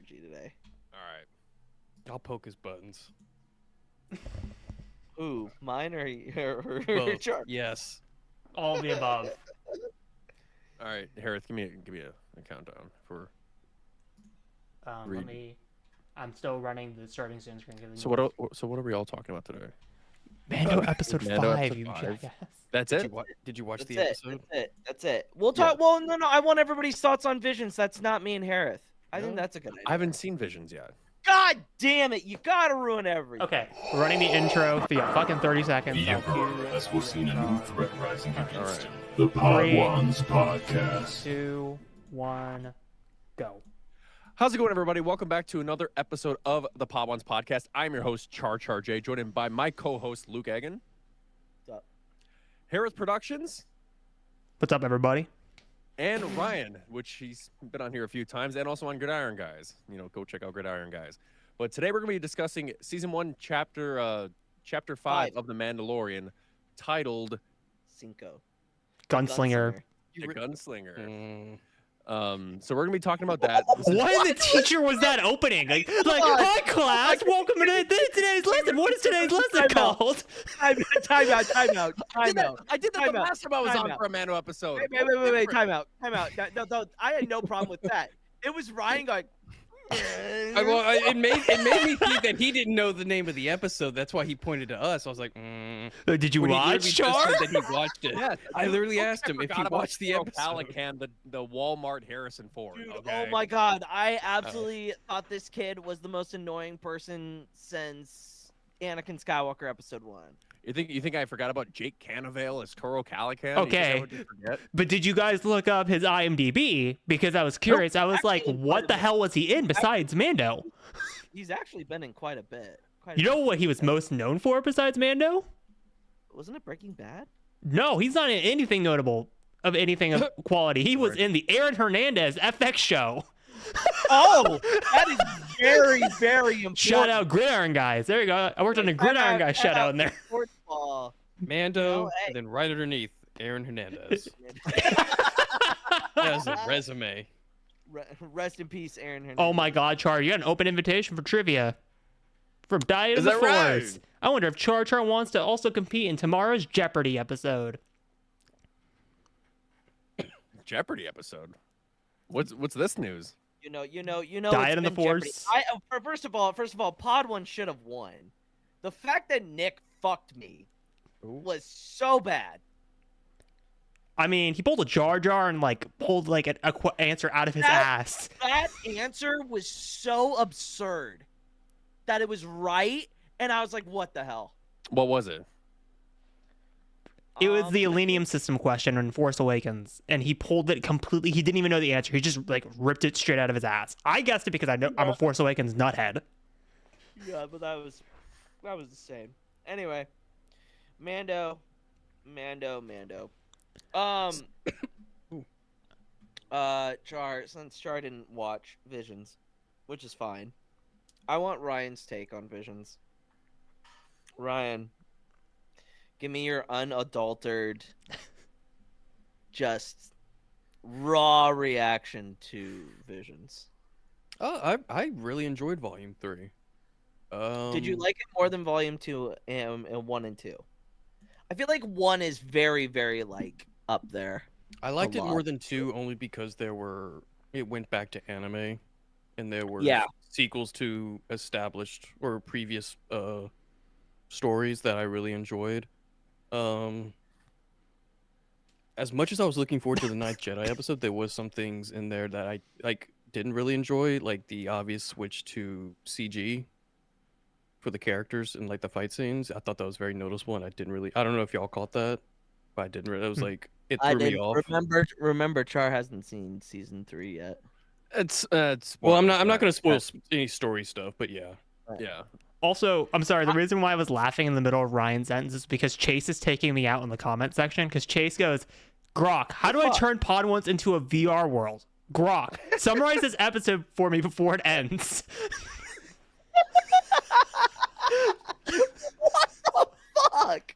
energy today. All right. I'll poke his buttons. Ooh, mine or Both. Char? Yes. All the above. All right, Hereth, give me a countdown for. Read. I'm still running the starting soon screen. So what are we all talking about today? Mando episode Mando 5, episode you 5. jackass. That's Did it. Did you watch That's the it. episode? That's it. We'll talk. Well, no. I want everybody's thoughts on Visions. That's not me and Hereth. I think that's a good idea. I haven't seen Visions yet. God damn it! You gotta ruin everything. Okay, we're running the intro for fucking 30 seconds. The Emperor has foreseen a new threat rising against him. right. The Pod 3, Ones Podcast. 2, 1, go. How's it going, everybody? Welcome back to another episode of the Podwans Podcast. I'm your host, Char J, joined in by my co-host, Luke Egan. What's up? Hereth Productions. What's up, everybody? And Ryan, which he's been on here a few times, and also on Gridiron Guys. You know, go check out Gridiron Guys. But today we're going to be discussing Season 1, Chapter 5 of The Mandalorian, titled... Cinco. Gunslinger. The Gunslinger. Mm. So we're going to be talking about that. What in the teacher was that opening? Like hi class, welcome to today's lesson. What is today's lesson called? Time out. I did that Time the out. last time I was Time on out. for a Mando episode. Wait. Time out. No, I had no problem with that. It was Ryan going. It made me think that he didn't know the name of the episode. That's why he pointed to us. I was like, Did you When he literally watch, just Char? said that he watched it. Yes, I literally asked him if he forgot about watched the Toro episode. Calican, the Walmart Harrison Ford. Dude, Okay? oh my god, I absolutely thought this kid was the most annoying person since Anakin Skywalker episode 1. You think I forgot about Jake Canavale as Toro Calican? Okay. You think I would forget? But did you guys look up his IMDb? Because I was curious. I was like, actually, what the hell was he in besides Mando? He's actually been in quite a bit. You know what he was most known for besides Mando? Wasn't it Breaking Bad? No, he's not in anything notable of anything of quality. He was in the Aaron Hernandez FX show. Oh, that is very, very important. Shout out Gridiron Guys. There you go. I worked on a Gridiron Guys shout out in there. Sports ball. Mando, No, hey. and then right underneath, Aaron Hernandez. That was a resume. Rest in peace, Aaron Hernandez. Oh my God, Char, you got an open invitation for trivia from Diet of Is the that Force. right? I wonder if Char wants to also compete in tomorrow's Jeopardy episode. Jeopardy episode. What's this news? You know. Diet it's of the been Jeopardy. Force. First of all, Pod 1 should have won. The fact that Nick fucked me was so bad. I mean, he pulled a Jar Jar and pulled an answer out of his ass. That answer was so absurd that it was right, and I was like, "What the hell?" What was it? It was the Elenium system question in Force Awakens, and he pulled it completely. He didn't even know the answer. He just ripped it straight out of his ass. I guessed it because I'm a Force Awakens nuthead. Yeah, but that was the same. Anyway, Mando. Since Char didn't watch Visions, which is fine. I want Ryan's take on Visions. Ryan, give me your unadulterated, just raw reaction to Visions. I really enjoyed Volume 3. Did you like it more than Volume 2 and 1 and 2? I feel like 1 is very, very up there. I liked a it more lot. than 2 only because it went back to anime, and there were sequels to established or previous stories that I really enjoyed. As much as I was looking forward to the Ninth Jedi episode, there was some things in there that I didn't really enjoy, like the obvious switch to CG for the characters and the fight scenes. I thought that was very noticeable, and I don't know if y'all caught that, but I didn't really. It was it threw me off. Remember, Char hasn't seen season 3 yet. It's Well, I'm not going to spoil any story stuff, but yeah. Yeah. Also, I'm sorry, the reason why I was laughing in the middle of Ryan's sentence is because Chase is taking me out in the comment section, because Chase goes, Grok, how do I turn Pod Ones into a VR world? Grok, summarize this episode for me before it ends. What the fuck?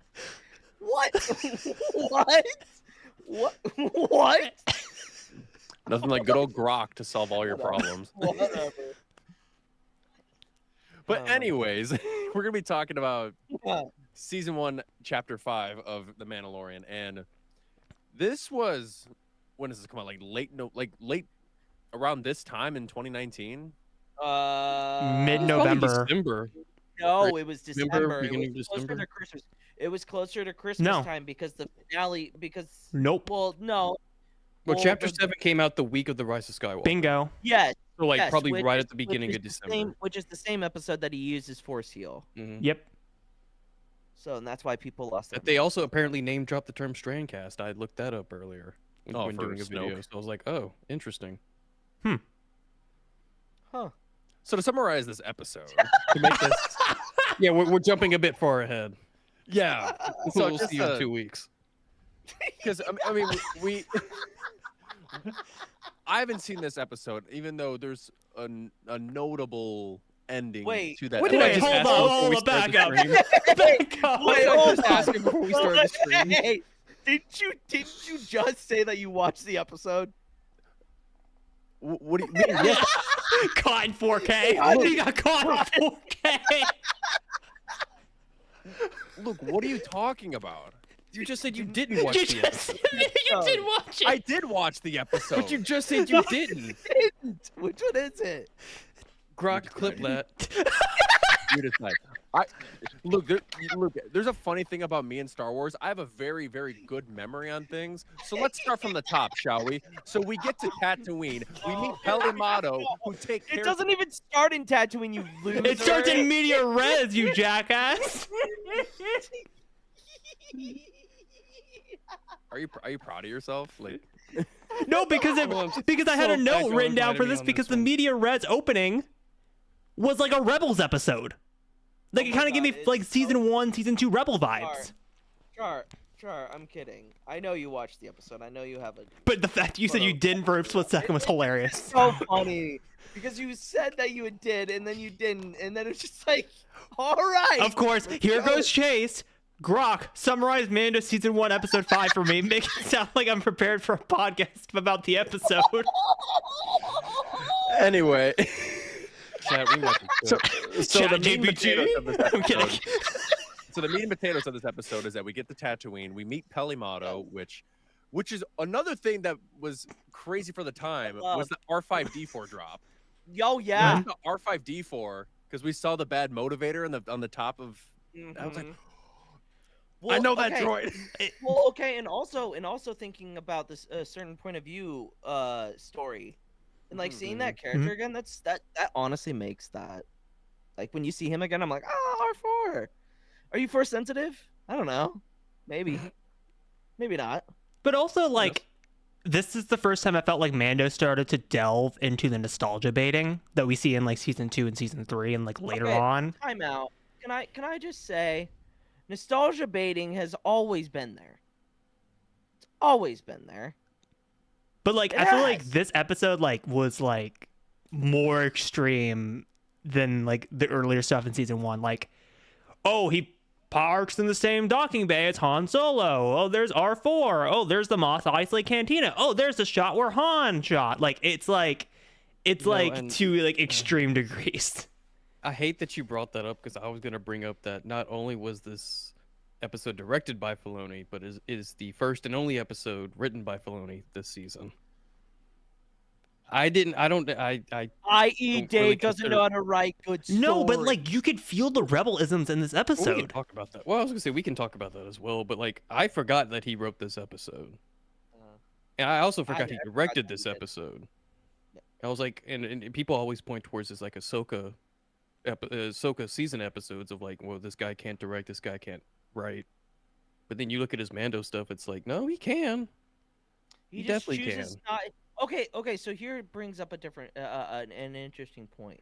What? What? Nothing like good old Grok to solve all your problems. Whatever. But my anyways, we're gonna be talking about God. season 1, chapter 5 of The Mandalorian, and this was, when does this come out? Like late around this time in 2019. Mid-November. December. No, it was December. beginning It of was closer December? to Christmas. It was closer to Christmas No. time because the finale. Because Nope. well, no. Well, chapter the- 7 came out the week of the Rise of Skywalker. Bingo. Yes. So like yes, probably which right is- at the beginning which of is the December. same- which is the same episode that he used his Force heal. Mhm. Yep. So and that's why people lost their But they also apparently name dropped the term Strandcast. I looked that up earlier Oh, when for doing a video. Snoke. So I was like, oh, interesting. Huh. So to summarize this episode, to make this, Yeah, we're jumping a bit far ahead. yeah. So So we'll just see you in 2 weeks. because I mean we I haven't seen this episode, even though there's a notable ending Wait, to that. what did I episode. just ask before we started back the up. stream? Back up. What did I hold just on. ask before we started the stream? Hey, didn't you just say that you watched the episode? What do you mean? Yes, Caught in 4K. He got caught in 4K. look, what are you talking about? You just said you didn't watch You the just episode. you did watch it. I did watch the episode. But you just said you didn't. Didn't. Which one is it? Grok, clip that. You decide. Look, there's a funny thing about me and Star Wars. I have a very, very good memory on things. So let's start from the top, shall we? So we get to Tatooine. We meet Pelimato, who take care. It doesn't even start in Tatooine, you loser. It starts in media res, you jackass. Are you proud of yourself? Like, No, because Well, I'm because I had a so glad note y'all written down invited for me this on because this the one. media res opening was like a Rebels episode. Like Oh it my kind of gave me God, like it's season 1, season 2 Rebel vibes. Char, I'm kidding. I know you watched the episode. I know you have a. But the fact you said you didn't for a split second was hilarious. So funny because you said that you did and then you didn't, and then it's just like, all right. Of course, here goes Chase. Grok, summarize Mando season 1, episode 5 for me. Make it sound like I'm prepared for a podcast about the episode. anyway. Chat, we might be So good. the Chat meat and GPT? potatoes of this I'm kidding. episode. So the meat and potatoes of this episode is that we get to Tatooine, we meet Pelimato, which is another thing that was crazy for the time was the R5D4 drop. Yo, yeah. The R5D4 because we saw the bad motivator on the top of. I was like, Mhm. I know that okay. droid. Well, okay, and also thinking about this certain point of view story, and like seeing that character again, that honestly makes that, like when you see him again, I'm like, R4. Are you Force sensitive? I don't know. Maybe, maybe not. But also, like, this is the first time I felt like Mando started to delve into the nostalgia baiting that we see in like season 2 and season 3 and like later Okay. on. Time out. Can I just say, nostalgia baiting has always been there. It's always been there. But like, I feel like Yes. this episode like was like more extreme than like the earlier stuff in season 1. Like, oh, he parks in the same docking bay as Han Solo. Oh, there's R4. Oh, there's the Mos Eisley Cantina. Oh, there's the shot where Han shot. Like, it's like and- to like extreme degrees. I hate that you brought that up because I was going to bring up that not only was this episode directed by Filoni, but is the first and only episode written by Filoni this season. I I.E. don't Dave really doesn't consider- know how to write good stories. No, but like you could feel the rebel-isms in this Well, we can episode. talk about that. Well, I was gonna say we can talk about that as well, but like I forgot that he wrote this episode, and I also forgot he I forgot directed that he this did. episode. I was like, and people always point towards this like Ahsoka season episodes of like, well, this guy can't direct, this guy can't write, but then you look at his Mando stuff, it's like, no, he can. He just definitely chooses can. Not... Okay. So here it brings up a different, an interesting point.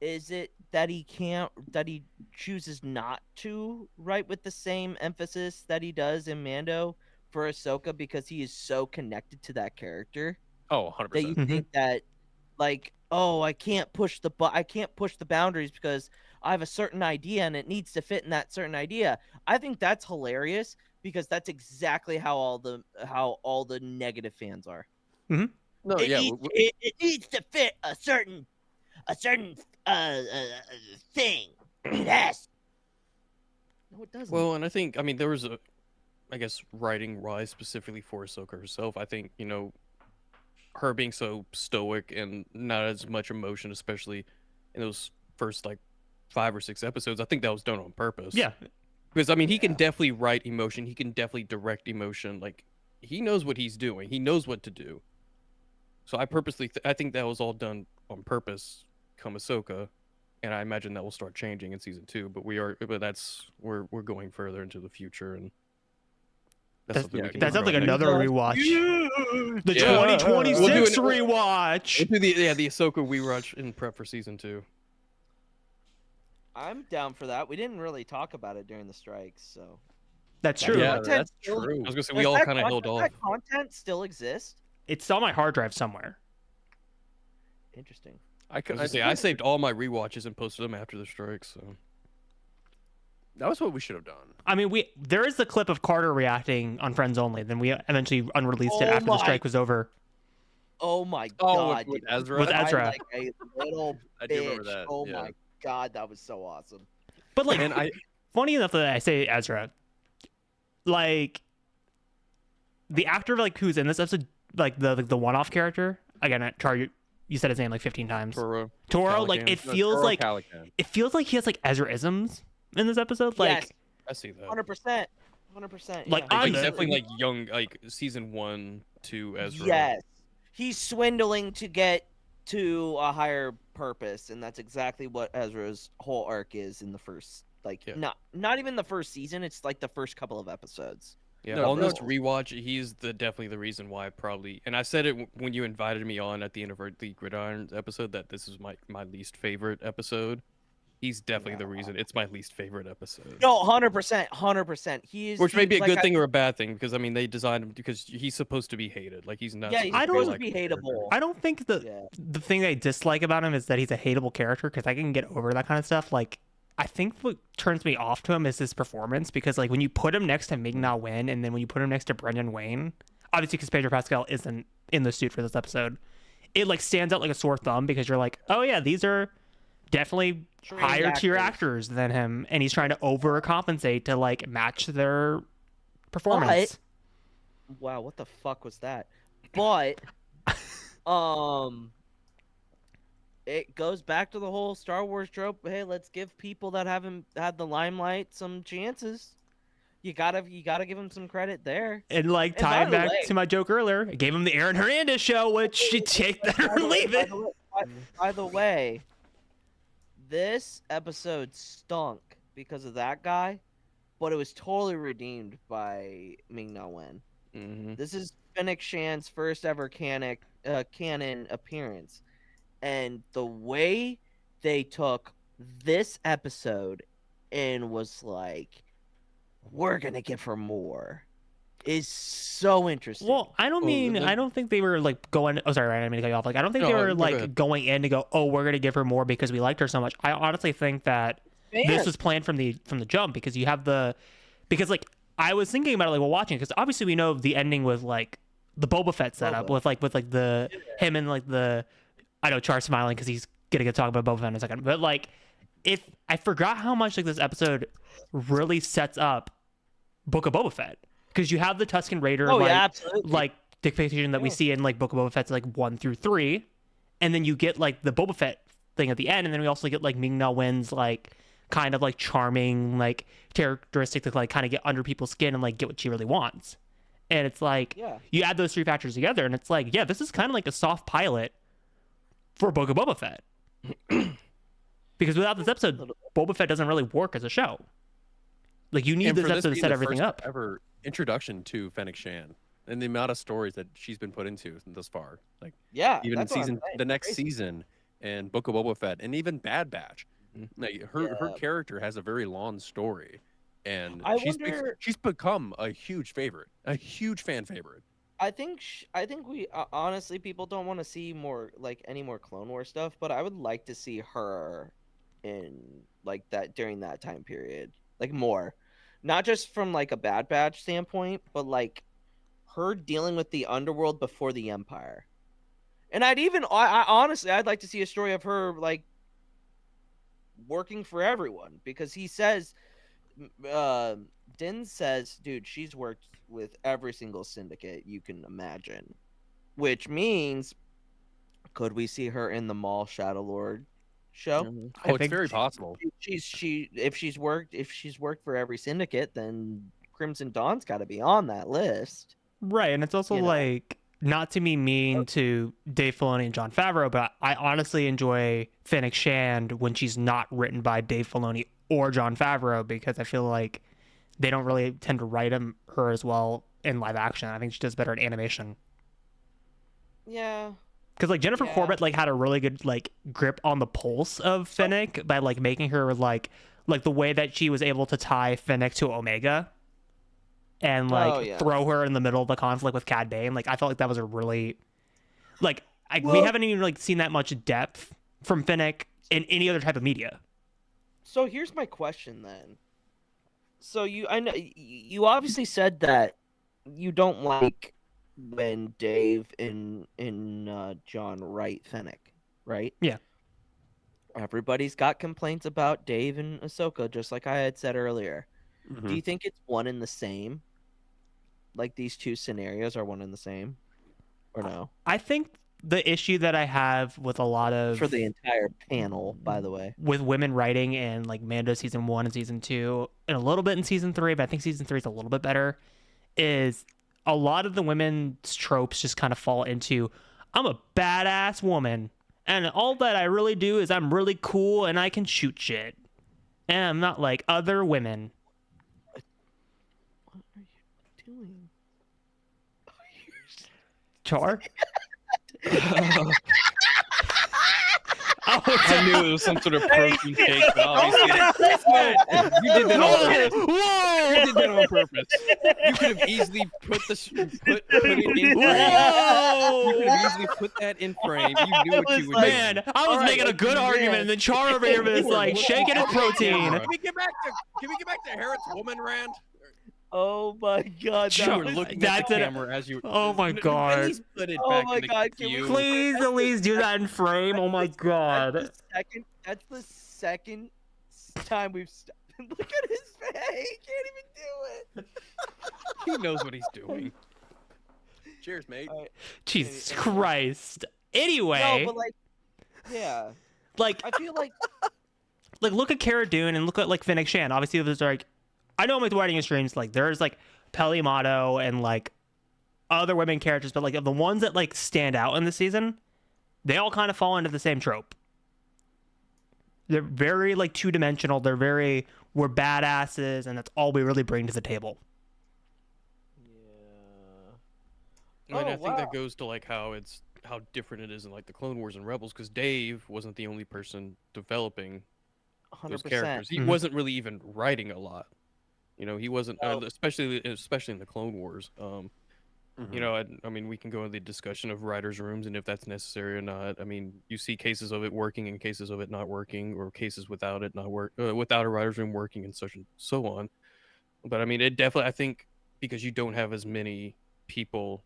Is it that he can't, that he chooses not to write with the same emphasis that he does in Mando for Ahsoka because he is so connected to that character Oh, 100%. that you Mhm. think that, like, oh, I can't push the boundaries because I have a certain idea and it needs to fit in that certain idea. I think that's hilarious because that's exactly how all the negative fans are. No, It, yeah. needs, it needs to fit a certain a certain thing. It has. No, it doesn't. Well, and I think, I mean, there was I guess, writing wise specifically for Ahsoka herself. I think, her being so stoic and not as much emotion, especially in those first like 5 or 6 episodes, I think that was done on purpose. Yeah. Because I mean, he can definitely write emotion. He can definitely direct emotion. Like, he knows what he's doing. He knows what to do. So I purposely, I think that was all done on purpose, come Ahsoka, and I imagine that will start changing in season 2. But we're going further into the future, and that's something we can That talk sounds like about next another time. rewatch. The Yeah. 2026 We'll do it- rewatch. We'll do the Ahsoka rewatch in prep for season 2. I'm down for that. We didn't really talk about it during the strikes, so. That's true. Yeah, Content that's still- true. I was gonna say Does we all that kind of held does off. that content still exist? It's on my hard drive somewhere. Interesting. I could. I saved all my rewatches and posted them after the strike. So That was what we should have done. I mean, there is the clip of Carter reacting on Friends Only. Then we eventually unreleased it Oh after the my- strike was over. Oh my Oh, god. with dude. Ezra. With Ezra. I like a little I do remember bitch. that, Oh yeah. my god, that was so awesome. But like, And I funny enough that I say Ezra, like the actor like who's in this episode, like the one-off character. Again, Char, you said his name like 15 times. Toro, Toro, like Calican. it feels Toro like Calican. he has like Ezra-isms in this episode. Like, Yes. I see that. 100%. 100%. Like, yeah. I'm He's the- definitely like young, like season 1 to Ezra. Yes. He's swindling to get to a higher purpose, and that's exactly what Ezra's whole arc is in the first Yeah. not even the first season, it's like the first couple of episodes. Yeah, No, on this no. rewatch, he's definitely the reason why and I said it when you invited me on at the end of the Gridiron episode that this is my least favorite episode. He's definitely the reason. It's my least favorite episode. No, 100%, 100%. He is Which may be a like, good thing or a bad thing because I mean they designed him because he's supposed to be hated. Like he's not. Yeah, he's I don't- supposed to be hateable. I don't think Yeah. the thing I dislike about him is that he's a hateable character because I can get over that kind of stuff. Like, I think what turns me off to him is his performance because like when you put him next to Ming-Na Wen and then when you put him next to Brendan Wayne, obviously because Pedro Pascal isn't in the suit for this episode, it like stands out like a sore thumb because you're like, oh yeah, these are definitely Trained higher tier actors. actors than him, and he's trying to overcompensate to like match their performance. Wow, what the fuck was that? But it goes back to the whole Star Wars trope. Hey, let's give people that haven't had the limelight some chances. You gotta give them some credit there. And like And by tying the back way- to my joke earlier, I gave him the Aaron Hernandez show, which you take that or leave it. By the way, this episode stunk because of that guy, but it was totally redeemed by Ming-Na Wen. Mhm. This is Fennec Shan's first ever canon appearance, and the way they took this episode and was like, "We're gonna give her more," is so interesting. Well, I don't Oh, mean the- I don't think they were like going. Oh, sorry, Ryan, I didn't mean to cut you off. Like, I don't think they No, were no, go like ahead. going in to go, oh, we're gonna give her more because we liked her so much. I honestly think that this Man, was planned from the jump because you have because like I was thinking about it like while watching because obviously we know the ending with like the Boba Fett setup Boba. with the him and like the I know Char's smiling because he's gonna get talk about Boba Fett in a second, but like if I forgot how much like this episode really sets up Book of Boba Fett because you have the Tusken Raider oh like yeah, absolutely. like depiction that we Yeah. see in like Book of Boba Fett's like 1 through 3, and then you get like the Boba Fett thing at the end, and then we also get like Ming-Na Wen's like kind of like charming like characteristic to like kind of get under people's skin and like get what she really wants. And it's like Yeah. you add those 3 factors together, and it's like, yeah, this is kind of like a soft pilot for Book of Boba Fett. Because without this episode, Boba Fett doesn't really work as a show. Like you need And this for episode to being set the everything first up. Ever introduction to Fennec Shan and the amount of stories that she's been put into thus far, like Yeah, even in that's what I'm season saying. the next Crazy. season and Book of Boba Fett and even Bad Batch. Mhm. Like her Yeah. character has a very long story, and I she's wonder- she's become a huge favorite, a huge fan favorite. I think we honestly people don't want to see more like any more Clone Wars stuff, but I would like to see her in like that during that time period, like more, not just from like a Bad Batch standpoint, but like her dealing with the underworld before the Empire, And I honestly, I'd like to see a story of her like working for everyone, because he says, Din says, dude, she's worked with every single syndicate you can imagine, which means, could we see her in the Maul Shadow Lord show? Oh, it's very possible. If she's worked for every syndicate, then Crimson Dawn's got to be on that list. Right, and it's also like, not to be mean to Dave Filoni and Jon Favreau, but I honestly enjoy Fennec Shand when she's not written by Dave Filoni or Jon Favreau, because I feel like they don't really tend to write her as well in live action. I think she does better at animation. Yeah. Because like Jennifer Corbett like had a really good like grip on the pulse of Fennec by like making her like the way that she was able to tie Fennec to Omega and like throw her in the middle of the conflict with Cad Bane. Like I felt like that was a really like we haven't even like seen that much depth from Fennec in any other type of media. So here's my question then. So I know you obviously said that you don't like when Dave and John write Fennec, right? Yeah. Everybody's got complaints about Dave and Ahsoka, just like I had said earlier. Do you think it's one and the same? Like these two scenarios are one and the same, or no? I think the issue that I have with a lot of for the entire panel, by the way, with women writing in like Mando season 1 and season 2, and a little bit in season 3, but I think season 3 is a little bit better, is a lot of the women's tropes just kind of fall into, I'm a badass woman, and all that I really do is I'm really cool and I can shoot shit, and I'm not like other women. What are you doing? Char? I knew it was some sort of protein shake, but obviously you did that on purpose. Whoa! You did that on purpose. You could have easily put it in frame. Whoa! You could have easily put that in frame. You knew what you were doing. Man, I was making a good argument, and then Char over here was like shaking his protein. Can we get back to Hereth's woman rant? Oh my god! You were looking at the camera as you. Oh my god! Please put it Oh back my in the god! queue. Please at least do that in frame. Oh my god! That's the second time we've stopped. Look at his face. He can't even do it. He knows what he's doing. Cheers, mate. Right. Jesus Christ. Anyway, No, but like, yeah, like I feel like look at Cara Dune and look at like Fennec Shand. Obviously, there's like, I know I'm like writing in streams, like there's like Peli Motto and like other women characters, but like of the ones that like stand out in the season, they all kind of fall into the same trope. They're very like two-dimensional. They're very, we're badasses, and that's all we really bring to the table. I mean, I think that goes to like how different it is in like the Clone Wars and Rebels, because Dave wasn't the only person developing those 100%. characters. He wasn't really even writing a lot. You know, he wasn't, especially in the Clone Wars. You know, I mean, we can go into the discussion of writers' rooms and if that's necessary or not. I mean, you see cases of it working and cases of it not working, or cases without it not work, without a writers' room working, and such and so on. But I mean, it definitely, I think, because you don't have as many people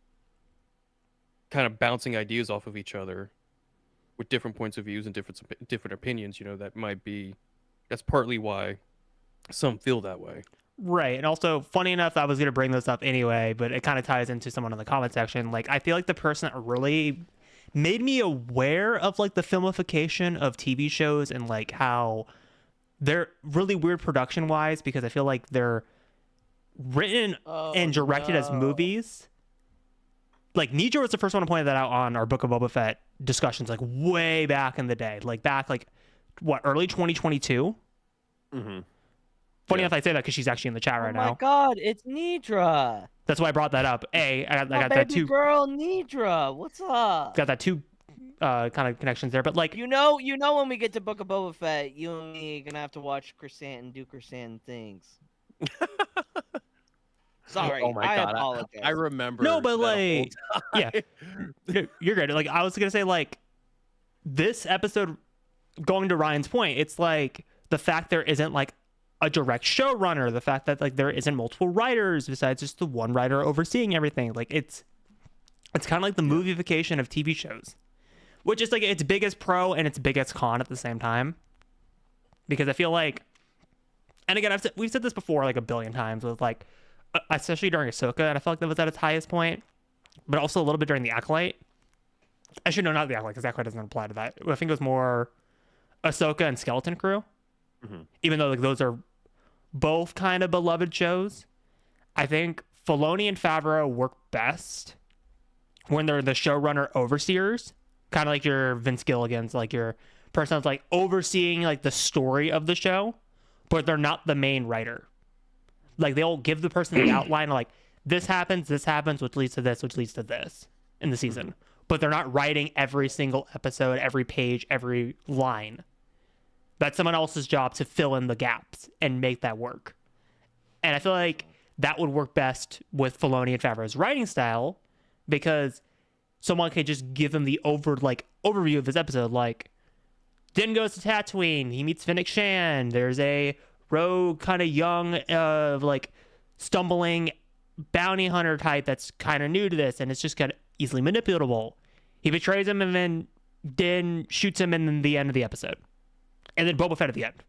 kind of bouncing ideas off of each other with different points of views and different opinions, you know, that's partly why some feel that way. Right. And also, funny enough, I was going to bring this up anyway, but it kind of ties into someone in the comment section. Like, I feel like the person that really made me aware of like the filmification of TV shows and like how they're really weird production wise, because I feel like they're written and directed as movies. Like, Nijo was the first one to point that out on our Book of Boba Fett discussions, like way back in the day, like early 2022. Funny enough, I say that because she's actually in the chat right now. Oh my god, it's Nidra. That's why I brought that up. I got baby that too. Girl, Nidra, what's up? Got that two kind of connections there, but like you know, when we get to Book of Boba Fett, you and me are gonna have to watch Chrysanth and do Chrysanth things. Sorry, oh my I god, apologize. I remember. no, but that like, whole time. yeah, you're good. Like, I was gonna say, like, this episode, going to Ryan's point, it's like the fact there isn't like a direct showrunner, the fact that like there isn't multiple writers besides just the one writer overseeing everything. Like, it's kind of like the movification of TV shows. which is like its biggest pro and its biggest con at the same time. Because I feel like, and again, we've said this before like a billion times with like, especially during Ahsoka, and I felt like that was at its highest point, but also a little bit during the Acolyte. Actually, no, not the Acolyte, because Acolyte doesn't apply to that. I think it was more Ahsoka and Skeleton Crew. Even though like those are both kind of beloved shows, I think Filoni and Favreau work best when they're the showrunner overseers, kind of like your Vince Gilligan's, like your person that's like overseeing like the story of the show, but they're not the main writer. Like they'll give the person the outline of like this happens, which leads to this, which leads to this in the season, but they're not writing every single episode, every page, every line. That's someone else's job to fill in the gaps and make that work. And I feel like that would work best with Filoni and Favreau's writing style, because someone could just give them the overview of this episode. Like, Din goes to Tatooine, he meets Fennec Shan, there's a rogue kind of young, like stumbling bounty hunter type that's kind of new to this, and it's just kind of easily manipulatable. He betrays him, and then Din shoots him in the end of the episode. And then Boba Fett at the end.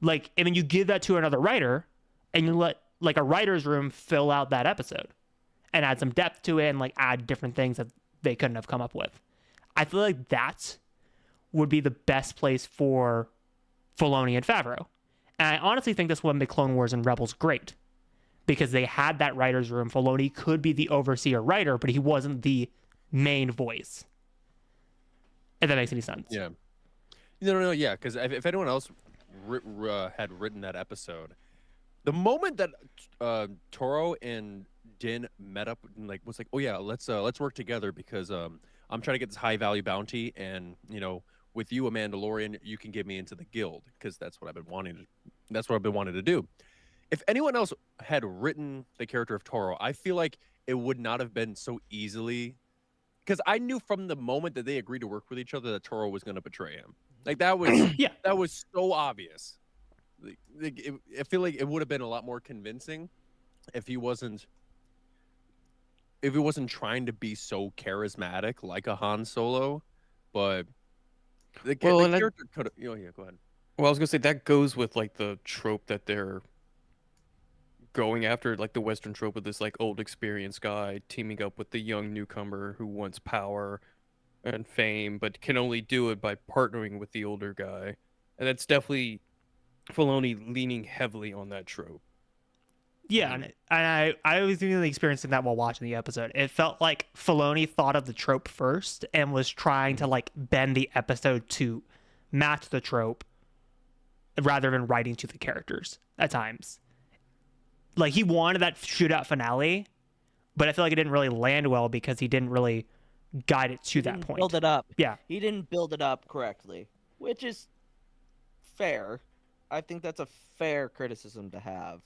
Like, and then you give that to another writer, and you let like a writer's room fill out that episode and add some depth to it and like add different things that they couldn't have come up with. I feel like that would be the best place for Filoni and Favreau. And I honestly think this would make Clone Wars and Rebels great, because they had that writer's room. Filoni could be the overseer writer, but he wasn't the main voice. If that makes any sense. Yeah. No, yeah, because if anyone else had written that episode, the moment that Toro and Din met up and like was like, oh yeah, let's work together, because I'm trying to get this high value bounty, and you know, with you, a Mandalorian, you can get me into the guild, because that's what I've been wanting to do. If anyone else had written the character of Toro, I feel like it would not have been so easily, because I knew from the moment that they agreed to work with each other that Toro was going to betray him. Like that was that was so obvious. I feel like it would have been a lot more convincing if he wasn't trying to be so charismatic like a Han Solo, but the character could have. Yeah, go ahead. Well, I was gonna say that goes with like the trope that they're going after, like the Western trope of this like old experienced guy teaming up with the young newcomer who wants power and fame, but can only do it by partnering with the older guy. And that's definitely Filoni leaning heavily on that trope. Yeah, and I was really experiencing that while watching the episode. It felt like Filoni thought of the trope first and was trying to like bend the episode to match the trope rather than writing to the characters at times. Like he wanted that shootout finale, but I feel like it didn't really land well because he didn't really guide it to that point. Build it up. Yeah. He didn't build it up correctly, which is fair. I think that's a fair criticism to have.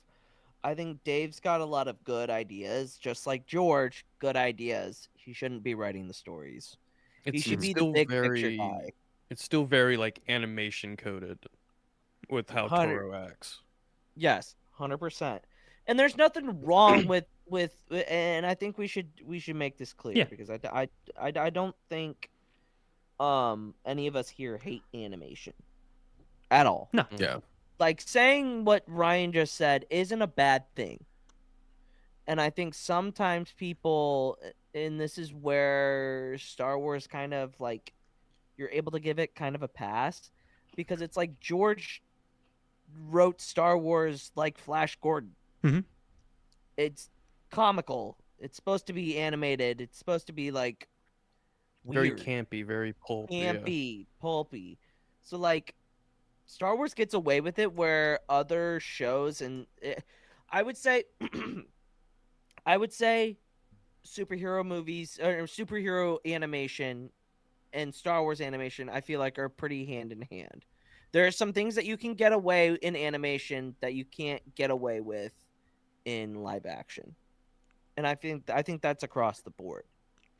I think Dave's got a lot of good ideas, just like George, good ideas. He shouldn't be writing the stories. He should be the big picture guy. It's still very like animation coded with how Toro acts. Yes, 100%. And there's nothing wrong with and I think we should make this clear, because I don't think any of us here hate animation at all. No. Yeah. Like saying what Ryan just said isn't a bad thing. And I think sometimes people, and this is where Star Wars kind of like, you're able to give it kind of a pass, because it's like George wrote Star Wars like Flash Gordon. Mm-hmm. It's comical. It's supposed to be animated. It's supposed to be like weird. Very campy, very pulpy. Pulpy. So like Star Wars gets away with it where other shows I would say superhero movies or superhero animation and Star Wars animation I feel like are pretty hand in hand. There are some things that you can get away in animation that you can't get away with in live action. And I think that's across the board.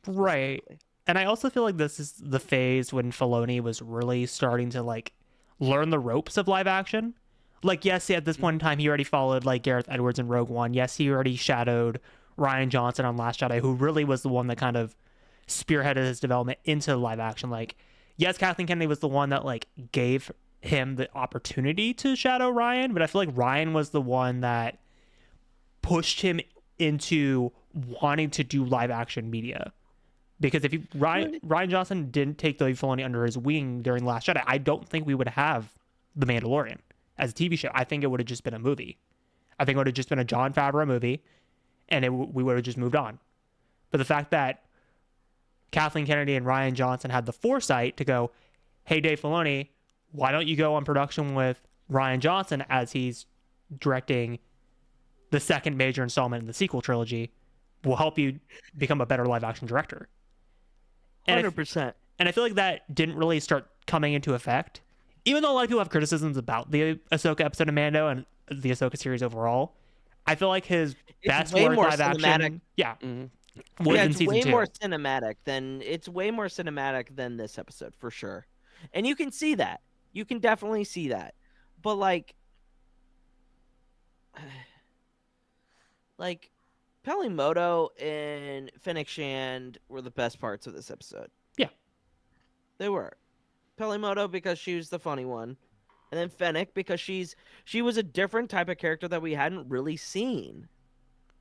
Right. And I also feel like this is the phase when Filoni was really starting to like learn the ropes of live action. Like, yes, at this point in time, he already followed like Gareth Edwards in Rogue One. Yes, he already shadowed Rian Johnson on Last Jedi, who really was the one that kind of spearheaded his development into live action. Like, yes, Kathleen Kennedy was the one that like gave him the opportunity to shadow Ryan, but I feel like Ryan was the one that pushed him into wanting to do live action media. Because if Ryan Johnson didn't take Dave Filoni under his wing during The Last Jedi, I don't think we would have The Mandalorian as a TV show. I think it would have just been a movie. I think it would have just been a Jon Favreau movie, and we would have just moved on. But the fact that Kathleen Kennedy and Ryan Johnson had the foresight to go, hey, Dave Filoni, why don't you go on production with Ryan Johnson as he's directing the second major installment in the sequel trilogy, will help you become a better live action director. 100%. And I feel like that didn't really start coming into effect. Even though a lot of people have criticisms about the Ahsoka episode of Mando and the Ahsoka series overall, I feel like his best way work more live cinematic. action, was in It's season way 2. more cinematic than this episode for sure. And you can see that. You can definitely see that. But like Pelimoto and Fennec Shand were the best parts of this episode. Yeah. They were. Pelimoto because she was the funny one. And then Fennec because she was a different type of character that we hadn't really seen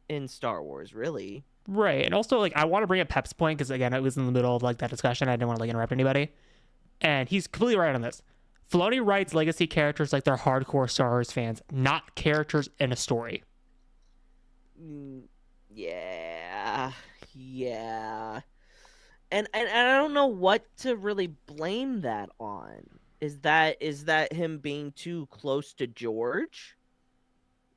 in Star Wars, really. Right. And also, like, I want to bring up Pep's point because, again, it was in the middle of, like, that discussion. I didn't want to, like, interrupt anybody. And he's completely right on this. Filoni writes legacy characters like they're hardcore Star Wars fans, not characters in a story. Yeah. And I don't know what to really blame that on. Is that him being too close to George?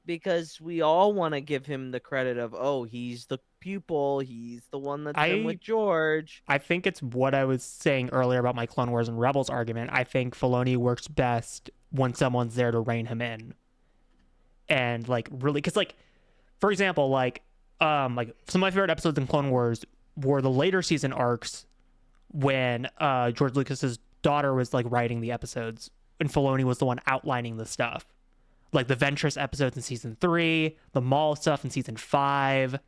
Because we all want to give him the credit of, oh, he's the pupil, he's the one that's been with George. I think it's what I was saying earlier about my Clone Wars and Rebels argument. I think Filoni works best when someone's there to rein him in. And like really, because like, for example, like some of my favorite episodes in Clone Wars were the later season arcs when George Lucas's daughter was like writing the episodes and Filoni was the one outlining the stuff. Like the Ventress episodes in season 3, the Maul stuff in season 5,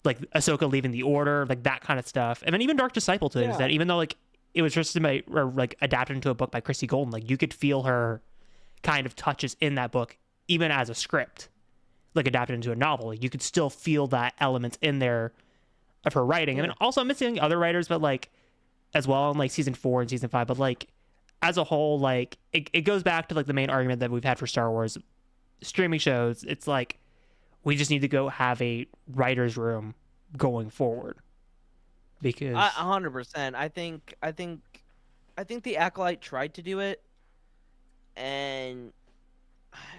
like Ahsoka leaving the Order, like that kind of stuff. And then even Dark Disciple too, is that even though like it was just like adapted into a book by Chrissy Golden, like you could feel her kind of touches in that book, even as a script, like adapted into a novel. Like you could still feel that elements in there of her writing. And then also I'm missing other writers, but like as well in like season 4 and season 5, but like as a whole, like it goes back to like the main argument that we've had for Star Wars streaming shows. It's like we just need to go have a writer's room going forward, because 100%. I think the Acolyte tried to do it, and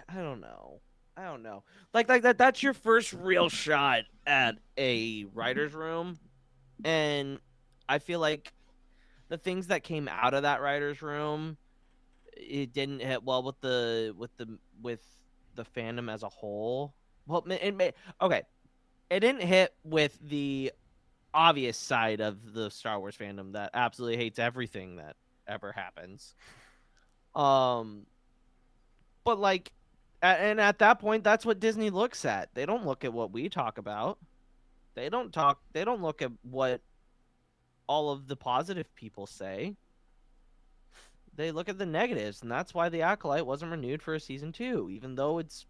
I don't know. Like that's your first real shot at a writer's room, and I feel like the things that came out of that writer's room, it didn't hit well with the fandom as a whole. Well, okay, it didn't hit with the obvious side of the Star Wars fandom that absolutely hates everything that ever happens. But like, and at that point, that's what Disney looks at. They don't look at what we talk about. They don't look at what all of the positive people say. They look at the negatives, and that's why The Acolyte wasn't renewed for a season 2, even though it's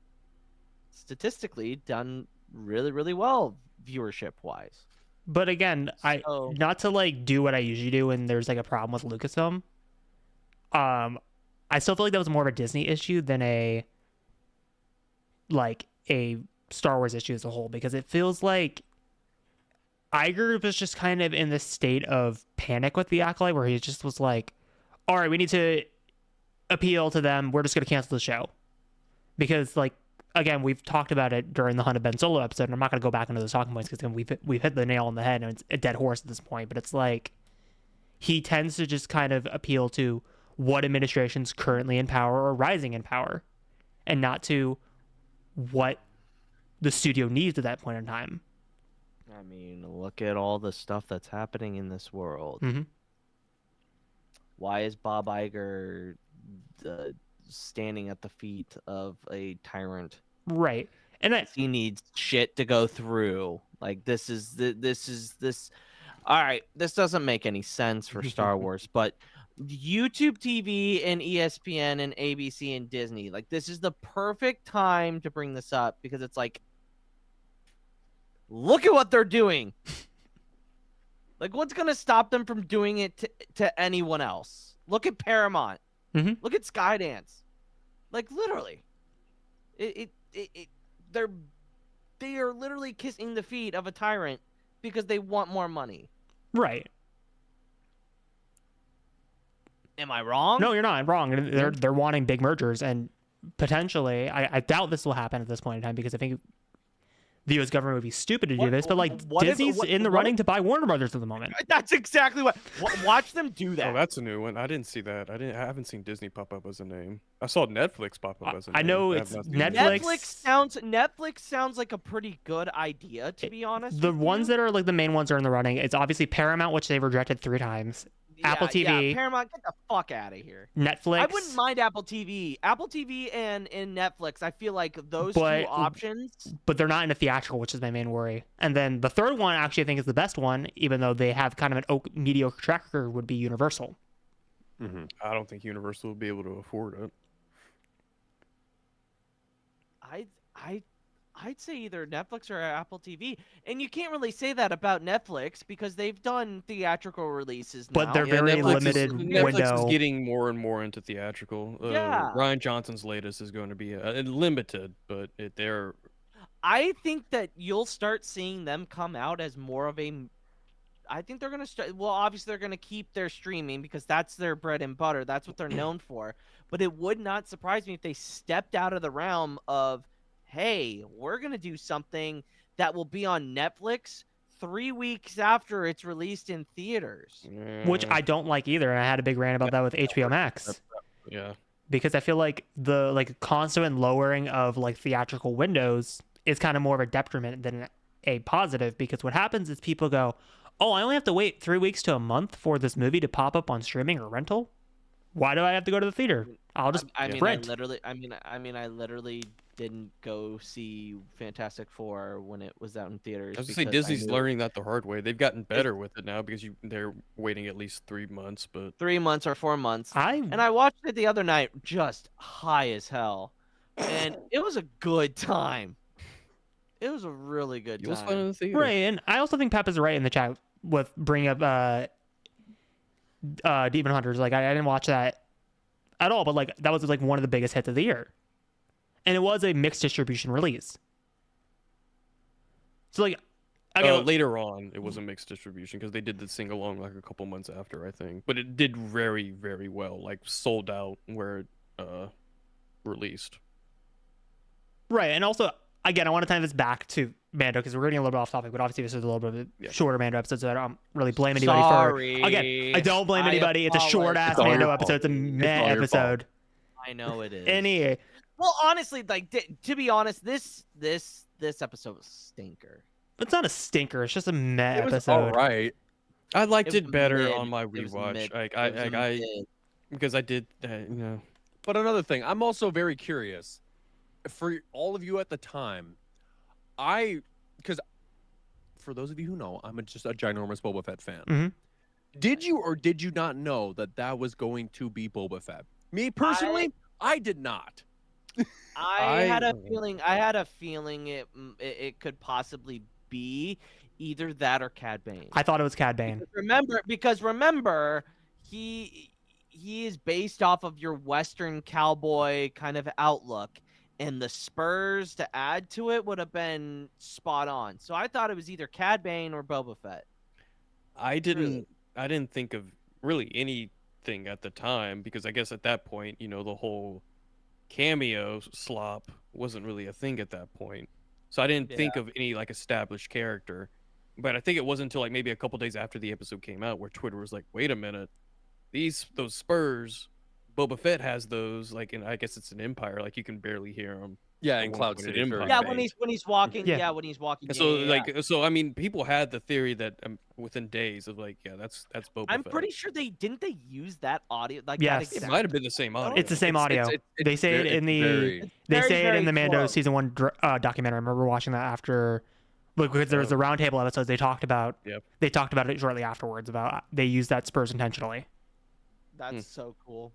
statistically done really, really well viewership-wise. But again, not to like do what I usually do when there's like a problem with Lucasfilm. I still feel like that was more of a Disney issue than a Star Wars issue as a whole, because it feels like Iger was just kind of in this state of panic with The Acolyte, where he just was like, all right, we need to appeal to them. We're just going to cancel the show. Because, like, again, we've talked about it during the Hunt of Ben Solo episode, and I'm not going to go back into those talking points because we've hit the nail on the head, and it's a dead horse at this point. But it's like he tends to just kind of appeal to what administration's currently in power or rising in power, and not to what the studio needs at that point in time. I mean, look at all the stuff that's happening in this world. Mm-hmm. Why is Bob Iger standing at the feet of a tyrant? Right. And he needs shit to go through. Like this. All right, this doesn't make any sense for Star Wars, but YouTube TV and ESPN and ABC and Disney, like this is the perfect time to bring this up because it's like, look at what they're doing. Like, what's gonna stop them from doing it to anyone else? Look at Paramount. Look at Skydance. Like, literally, they are literally kissing the feet of a tyrant because they want more money. Right. Am I wrong? No, you're not wrong. They're wanting big mergers, and potentially, I doubt this will happen at this point in time because I think the U.S. government would be stupid to do this. But like Disney's in the running to buy Warner Brothers at the moment. That's exactly what. Watch them do that. Oh, that's a new one. I didn't see that. I haven't seen Disney pop up as a name. I saw Netflix pop up as a name. I know have it's not seen Netflix. Netflix sounds like a pretty good idea, to be honest. The with ones you. that are like the main ones are in the running. It's obviously Paramount, which they've rejected 3 times. Apple TV. Yeah, Paramount, get the fuck out of here. Netflix. I wouldn't mind Apple TV. Apple TV and Netflix, I feel like those two options. But they're not in a theatrical, which is my main worry. And then the third one, actually, I think is the best one, even though they have kind of an mediocre track record, would be Universal. I don't think Universal will be able to afford it. I'd say either Netflix or Apple TV. And you can't really say that about Netflix because they've done theatrical releases now. But they're very limited Netflix window. is getting more and more into theatrical. Yeah. Ryan Johnson's latest is going to be limited, but they're... I think that you'll start seeing them come out as more of a... I think they're going to start... Well, obviously they're going to keep their streaming because that's their bread and butter. That's what they're known for. But it would not surprise me if they stepped out of the realm of, hey, we're going to do something that will be on Netflix 3 weeks after it's released in theaters. Which I don't like either. And I had a big rant about that with HBO Max. Yeah. Because I feel like the constant lowering of like theatrical windows is kind of more of a detriment than a positive. Because what happens is people go, oh, I only have to wait 3 weeks to a month for this movie to pop up on streaming or rental. Why do I have to go to the theater? I'll just rent. I literally didn't go see Fantastic Four when it was out in theaters. I was gonna say Disney's learning that the hard way. They've gotten better with it now because they're waiting at least 3 months, but 3 months or 4 months. And I watched it the other night, just high as hell, and it was a good time. It was a really good time. It was fun in the theater. Right, and I also think Pep is right in the chat with bringing up Demon Hunters. Like I didn't watch that at all, but like that was like one of the biggest hits of the year. And it was a mixed distribution release. So like later on it was a mixed distribution because they did the sing along like a couple months after, I think. But it did very, very well, like sold out where it released. Right, and also again, I want to tie this back to Mando because we're getting a little bit off topic, but obviously this is a little bit of a shorter Mando episode, so I don't really blame anybody for. Again, I don't blame anybody. It's a short ass Mando episode. It's a meh episode. I know it is. Anyway. Well, honestly, like to be honest, this episode was stinker. It's not a stinker. It's just a meh It was episode. all right. I liked it better mid. on my It was rewatch. mid. Like It was I mid. because I did But another thing, I'm also very curious. For all of you at the time, because for those of you who know, I'm just a ginormous Boba Fett fan. Mhm. Did you or did you not know that was going to be Boba Fett? Me personally, I did not. I had a feeling it could possibly be either that or Cad Bane. I thought it was Cad Bane. Because remember, he is based off of your Western cowboy kind of outlook, and the spurs to add to it would have been spot on. So I thought it was either Cad Bane or Boba Fett. I didn't think of really anything at the time because I guess at that point, the whole cameo slop wasn't really a thing at that point. So I didn't think of any like established character. But I think it wasn't until like maybe a couple days after the episode came out where Twitter was like, wait a minute, those spurs, Boba Fett has those, like, and I guess it's an Empire, like you can barely hear them. Yeah, in Cloud City. Yeah, when he's walking. Yeah. When he's walking. So I mean, people had the theory that within days of like, that's Boba I'm Fett. pretty sure they used that audio. Like Yes. that It might have been the same audio. It's the same audio. They say it in the Mando very season 1 close. documentary. I remember watching that after because there was the roundtable episodes. They talked about Yep. they talked about it shortly afterwards about they used that Spurs intentionally. That's so cool.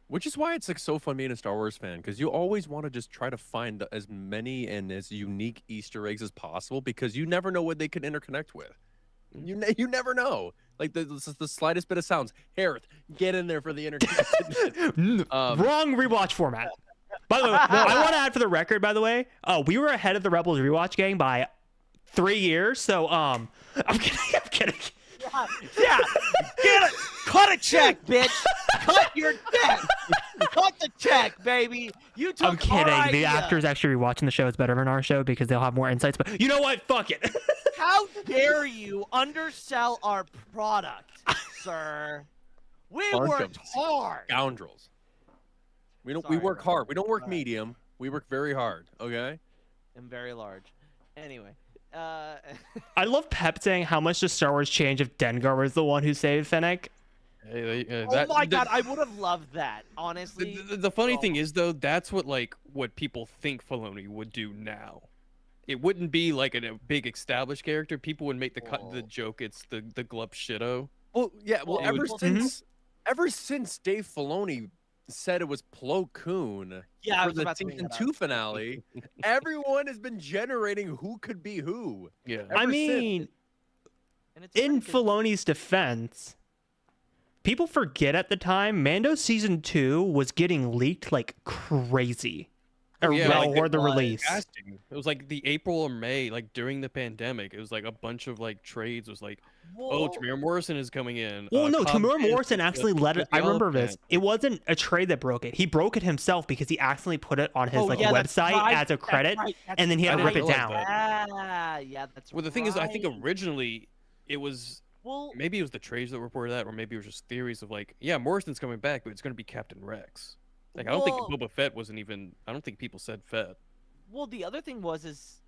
Which is why it's like so fun being a Star Wars fan, because you always want to just try to find as many and as unique Easter eggs as possible, because you never know what they could interconnect with. You never know. Like the slightest bit of sounds. Hereth, get in there for the interconnectedness. Wrong rewatch format. By the way, I want to add for the record. By the way, we were ahead of the Rebels rewatch gang by 3 years. So I'm kidding. I'm kidding. Yeah, get it. Cut a check, bitch. Cut your check. Cut the check, baby. You took I'm kidding. our The idea. actors actually rewatching the show is better than our show because they'll have more insights. But you know what? Fuck it. How dare you undersell our product, sir? We worked hard. Scoundrels. We Sorry, work Ryan. hard. We don't work Go ahead. medium. We work very hard. Okay. And very large. Anyway, I love Pep saying how much does Star Wars change if Dengar was the one who saved Finnick. oh my god, I would have loved that. Honestly, The funny thing is though, that's what people think Filoni would do now. It wouldn't be like a big established character. People would make the joke. It's the glub shitto. Well, yeah. Well, Well, ever since Dave Filoni said it was Plo Koon yeah, I for was the about to bring season that 2 up. finale, everyone has been generating who could be who. Yeah. Ever I since. mean, And it's in funny 'cause- Filoni's defense, people forget at the time Mando season 2 was getting leaked like crazy. Or the release. Casting. It was like the April or May, like during the pandemic. It was like a bunch of like trades. It was like, Well, Tamir Morrison is coming in. Well, no, Cobb Tamura Vanth Morrison is actually the- let it. with the I remember elephant. this. It wasn't a trade that broke it. He broke it himself because he accidentally put it on his that's website right, as a that's credit, right, that's and then he had I to didn't rip it realize down. that. Yeah, that's Well, the thing is, I think right. originally it was Well, maybe it was the trades that reported that, or maybe it was just theories of like, yeah, Morrison's coming back, but it's going to be Captain Rex. Like, I don't think Well- Boba Fett wasn't even. I don't think people said Fett. well, the other thing is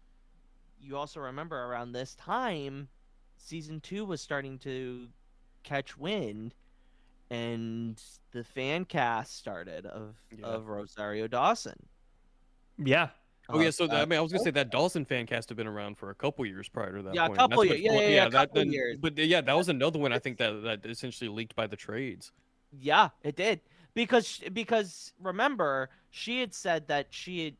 you also remember around this time, season 2 was starting to catch wind, and the fan cast started of Rosario Dawson. Yeah, Oh yeah, so I mean, I was gonna say that Dawson fan cast had been around for a couple years prior to that. Yeah, a point. couple That's years. what- Yeah, a that couple then- years. But yeah, that was another one. I think that essentially leaked by the trades. Yeah, it did because remember she had said that she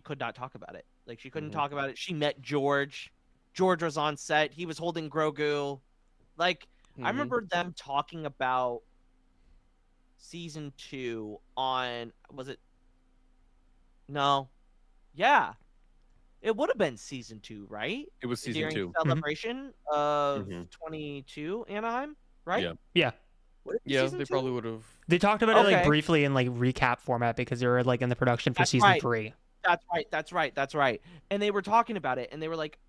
could not talk about it. Like she couldn't Mhm. talk about it. She met George. George was on set. He was holding Grogu. Like I Mhm. remember them talking about season 2 on was it? No. Yeah. It would have been season 2, right? It was season During 2. celebration of Mhm. 22 Anaheim, right? Yeah. yeah. Would it be Yeah, season they 2? probably would have. They talked about it like Okay. briefly in like recap format because they were like in the production for That's season right. 3. That's right. And they were talking about it, and they were like,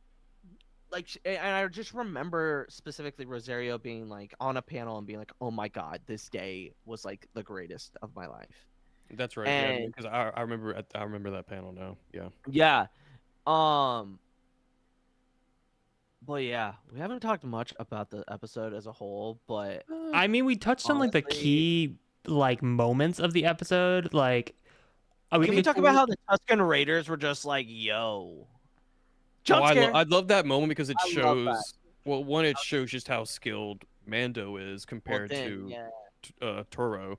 and I just remember specifically Rosario being like on a panel and being like, "Oh my god, this day was like the greatest of my life." That's right. Yeah, And- because I remember I remember that panel now. Yeah. Yeah. But yeah, we haven't talked much about the episode as a whole, but I mean, we touched on like the Honestly- key like moments of the episode. Like, can we talk about how the Tusken Raiders were just like, "Yo, Oh, jump scare"? I love that moment because it I love that. shows. Well, one, it shows just how skilled Mando is Well, compared then, to yeah. Toro.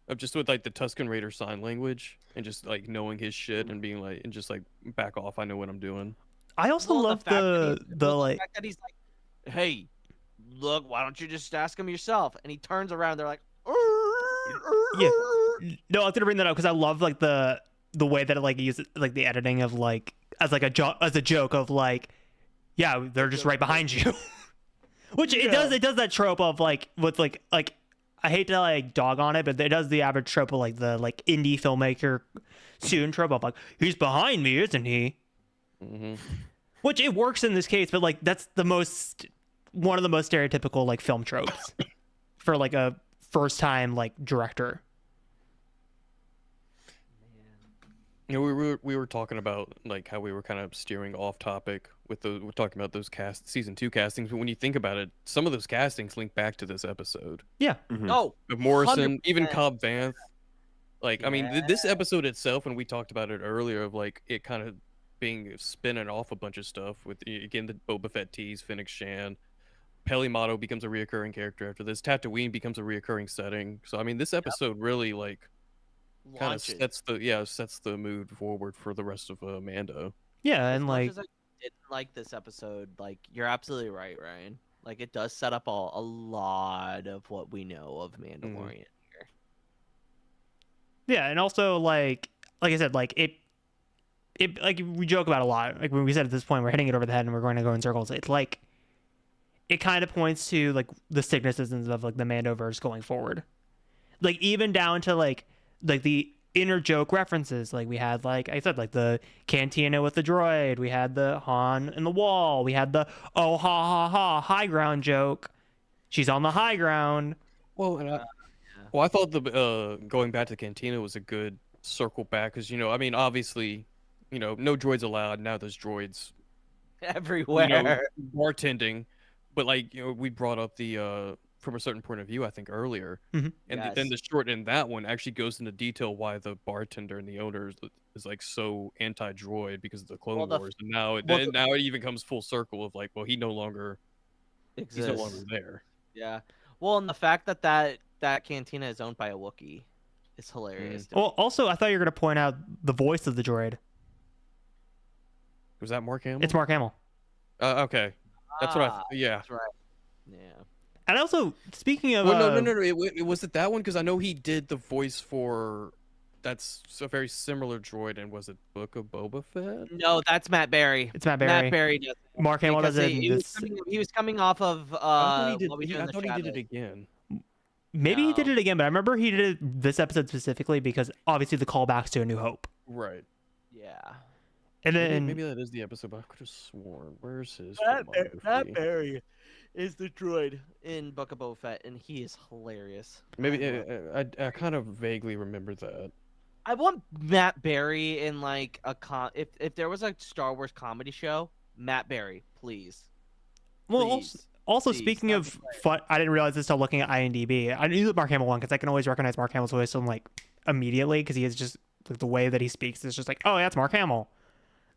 Of just with like the Tusken Raider sign language and just like knowing his shit and being like and just like back off. I know what I'm doing. I also Well, love fact that the he's- the well, like fact that he's like, "Hey, look, why don't you just ask him yourself?" And he turns around, they're like, Yeah. No, I was gonna bring that up because I love like the way that it like uses like the editing of like as like a joke of like, yeah, they're just right behind you. Which it does that trope of like with like I hate to like dog on it, but it does the average trope of like the like indie filmmaker student trope of like he's behind me, isn't he? Mm-hmm. Which it works in this case, but like that's one of the most stereotypical like film tropes for like a first time like director. You know, we were talking about like how we were kind of steering off topic with we're talking about those season 2 castings, but when you think about it, some of those castings link back to this episode. Yeah. "Oh, Of Morrison, even 100%. Cobb Vanth. Like, I mean, this Yeah. episode itself, when we talked about it earlier, of like it kind of being spinning off a bunch of stuff with again the Boba Fett tease, Fennec Shan. Pelimato becomes a reoccurring character after this. Tatooine becomes a reoccurring setting. So I mean, this episode really like kind of Launches. sets the mood forward for the rest of Mando. Yeah, As and much like as I didn't like this episode, like you're absolutely right, Ryan. Like it does set up a lot of what we know of Mandalorian here. yeah, and also like I said, like it like we joke about a lot. Like when we said at this point we're hitting it over the head and we're going to go in circles. It's like it kind of points to like the cynicisms of like the Mandoverse going forward. Like even down to like the inner joke references. Like we had like I said, like the cantina with the droid, we had the Han in the wall, we had the oh ha ha ha high ground joke. She's on the high ground. Well, and I thought the going back to the cantina was a good circle back because I mean obviously no droids allowed. Now there's droids Everywhere. bartending, but like we brought up the from a certain point of view I think earlier, Mhm. and Yes. then the short in that one actually goes into detail why the bartender and the owner is like so anti-droid because of the Clone Well, the- Wars, and now well, the- now it even comes full circle of like, well, he's no longer Exists. there. Yeah. Well, and the fact that cantina is owned by a Wookiee is hilarious. to me. Well, also I thought you were gonna point out the voice of the droid. Was that Mark Hamill? It's Mark Hamill. Okay, that's what Ah, yeah. That's right. Yeah. And also speaking of Well, no. Was it that one? Because I know he did the voice for. That's a very similar droid, and was it Book of Boba Fett? No, that's Matt Berry. it's Matt Berry. Matt Berry does. it. Mark Hamill Because does it. he, in was this. coming, he was coming off of I thought he did. What We Do I in the thought he did it Shadows. again. Maybe he did No. it again, but I remember he did it this episode specifically because obviously the callbacks to A New Hope. Right. Yeah. And then Maybe that is the episode, but I could have sworn. Where's his? Matt filmography? Berry is the droid in Book of Boba Fett, and he is hilarious. Maybe I kind of vaguely remember that. I want Matt Berry in like if there was a Star Wars comedy show, Matt Berry, please. well, Please. also Please, speaking that'd of be great. fun, I didn't realize this until looking at IMDb. I knew the Mark Hamill one because I can always recognize Mark Hamill's voice from like immediately because he is just like the way that he speaks is just like, oh, that's Mark Hamill.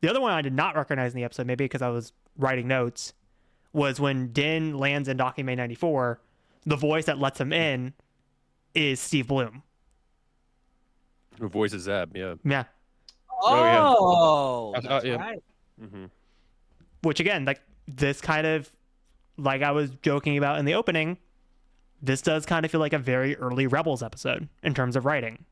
The other one I did not recognize in the episode, maybe because I was writing notes, was when Din lands in Docking Bay 94. The voice that lets him in is Steve Bloom. Who voices Zeb? Yeah. Yeah, Oh, yeah. that's Yeah. right. Mm-hmm. which again, like this kind of like I was joking about in the opening, this does kind of feel like a very early Rebels episode in terms of writing.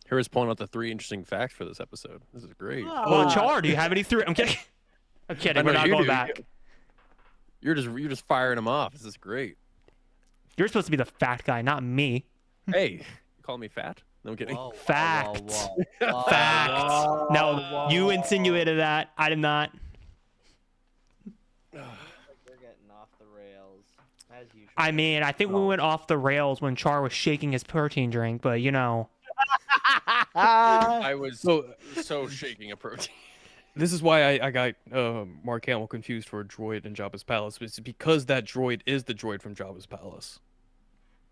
Hereth pulling out the 3 interesting facts for this episode. This is great. Well, Char, do you have any three? I'm kidding. I'm kidding. I We're know not you going do. back. You're just firing them off. This is great. You're supposed to be the fact guy, not me. Hey, you calling me fat? No, I'm kidding. Whoa, whoa, Fact. whoa, whoa. Fact. Whoa, No, whoa. you insinuated that. I did not. We're getting off the rails as usual. I mean, I think we went off the rails when Char was shaking his protein drink, but I was so shaking a protein. This is why I got Mark Hamill confused for a droid in Jabba's palace. It's because that droid is the droid from Jabba's palace,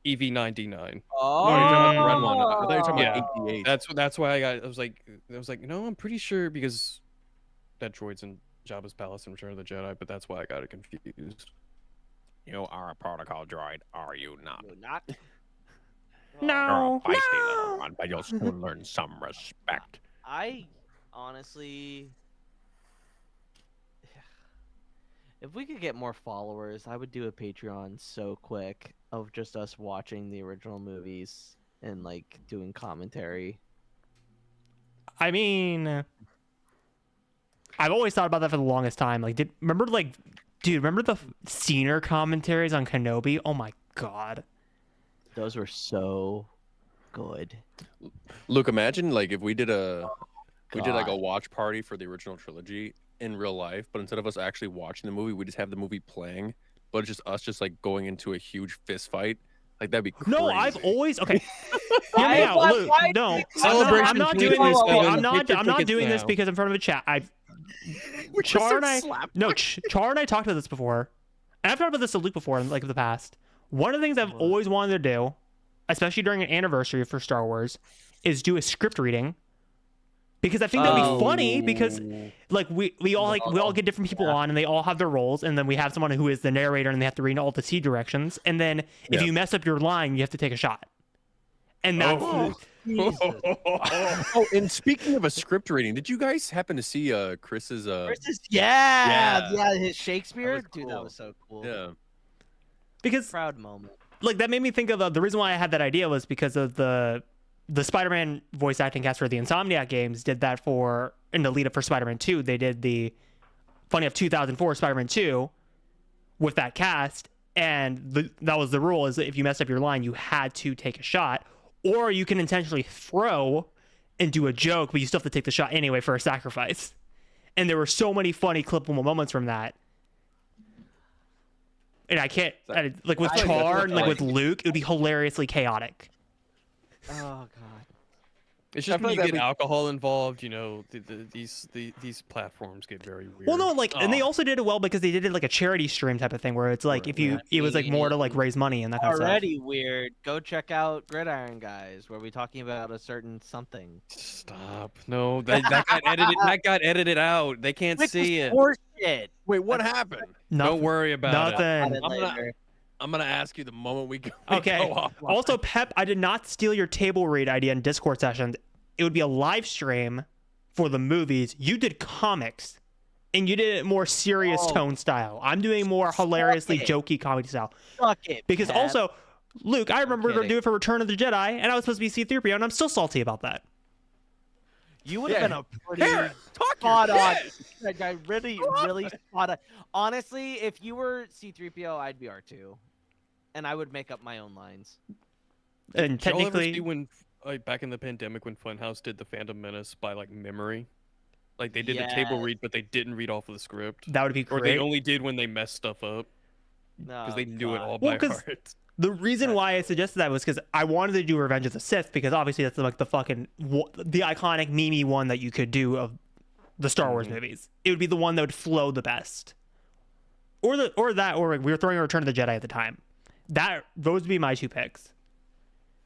EV-9D9. Oh, No, you're talking about the red one. I thought you were talking Yeah. about 88. That's why I was like, no, I'm pretty sure because that droid's in Jabba's palace in Return of the Jedi, but that's why I got it confused. You are a protocol droid, are you not? You're not. No. You're a feisty little one, but you'll soon learn some respect. I honestly, if we could get more followers, I would do a Patreon so quick of just us watching the original movies and like doing commentary. I mean, I've always thought about that for the longest time. Like, remember the scener commentaries on Kenobi? Oh my god. Those were so good. Luke, imagine like if we did a God. watch party for the original trilogy in real life, but instead of us actually watching the movie, we just have the movie playing, but it's just us just like going into a huge fist fight. Like that'd be crazy. No, I've always okay. Hear me Why- out, why- Luke. why- No, Celebration I'm not doing 2027, this. I'm get your not tickets doing this now. because I'm in front of a chat. Char and I Char and I talked about this before. And I've talked about this to Luke before in like the past. One of the things I've always wanted to do, especially during an anniversary for Star Wars, is do a script reading Because I think that'd be funny because Oh. like we all get different people on and they all have their roles, and then we have someone who is the narrator and they have to read all the C directions, and then if Yeah. you mess up your line you have to take a shot, and that's Oh, and speaking of a script reading, did you guys happen to see Chris's Yeah, his Shakespeare, was dude, that cool. was so cool. yeah. because Proud moment. like that made me think of the reason why I had that idea was because of the Spider-Man voice acting cast for the Insomniac games did that for in the lead up for Spider-Man 2. They did the funny of 2004 Spider-Man 2 with that cast, and that was the rule: is that if you messed up your line, you had to take a shot, or you can intentionally throw and do a joke, but you still have to take the shot anyway for a sacrifice. And there were so many funny clippable moments from that. And I can't like with I think Char that's and like what with Luke, it would be hilariously chaotic. Oh god. It's I just feel when like you that'd get be- alcohol involved, you know, these platforms get very weird. Well, no, like, and they also did it well because they did it like a charity stream type of thing where it's like if you, it was like more to like raise money and that kind of stuff. Already weird. Go check out Gridiron Guys, where we're talking about a certain something. Stop. No, that got edited. That got edited out. They can't Which see is it. horseshit. Wait, what happened? Don't worry about it. Nothing. About it later. I'm gonna ask you the moment we go. Okay. Go off. Also, Pep, I did not steal your table read idea in Discord sessions. It would be a live stream for the movies. You did comics, and you did it more serious Oh. tone style. I'm doing more hilariously it. jokey comedy style. Fuck it. Because Pep. also, Luke, I remember kidding. doing it for Return of the Jedi, and I was supposed to be C-3PO, and I'm still salty about that. you would have Yeah. been a pretty Hereth, talk spot your on. shit. That guy really spot on. Honestly, if you were C-3PO, I'd be R2, and I would make up my own lines. And Did y'all ever technically, see when, like, back in the pandemic when Funhouse did the Phantom Menace by like memory? Like they did the table Yes. read, but they didn't read off of the script. that would be Or great. they only did when they messed stuff up because they knew it all Well, by 'cause- heart. The reason why I suggested that was because I wanted to do Revenge of the Sith because obviously that's like the fucking the iconic meme one that you could do of the Star Wars movies. It would be the one that would flow the best, or we were throwing a Return of the Jedi at the time. Those would be my two picks.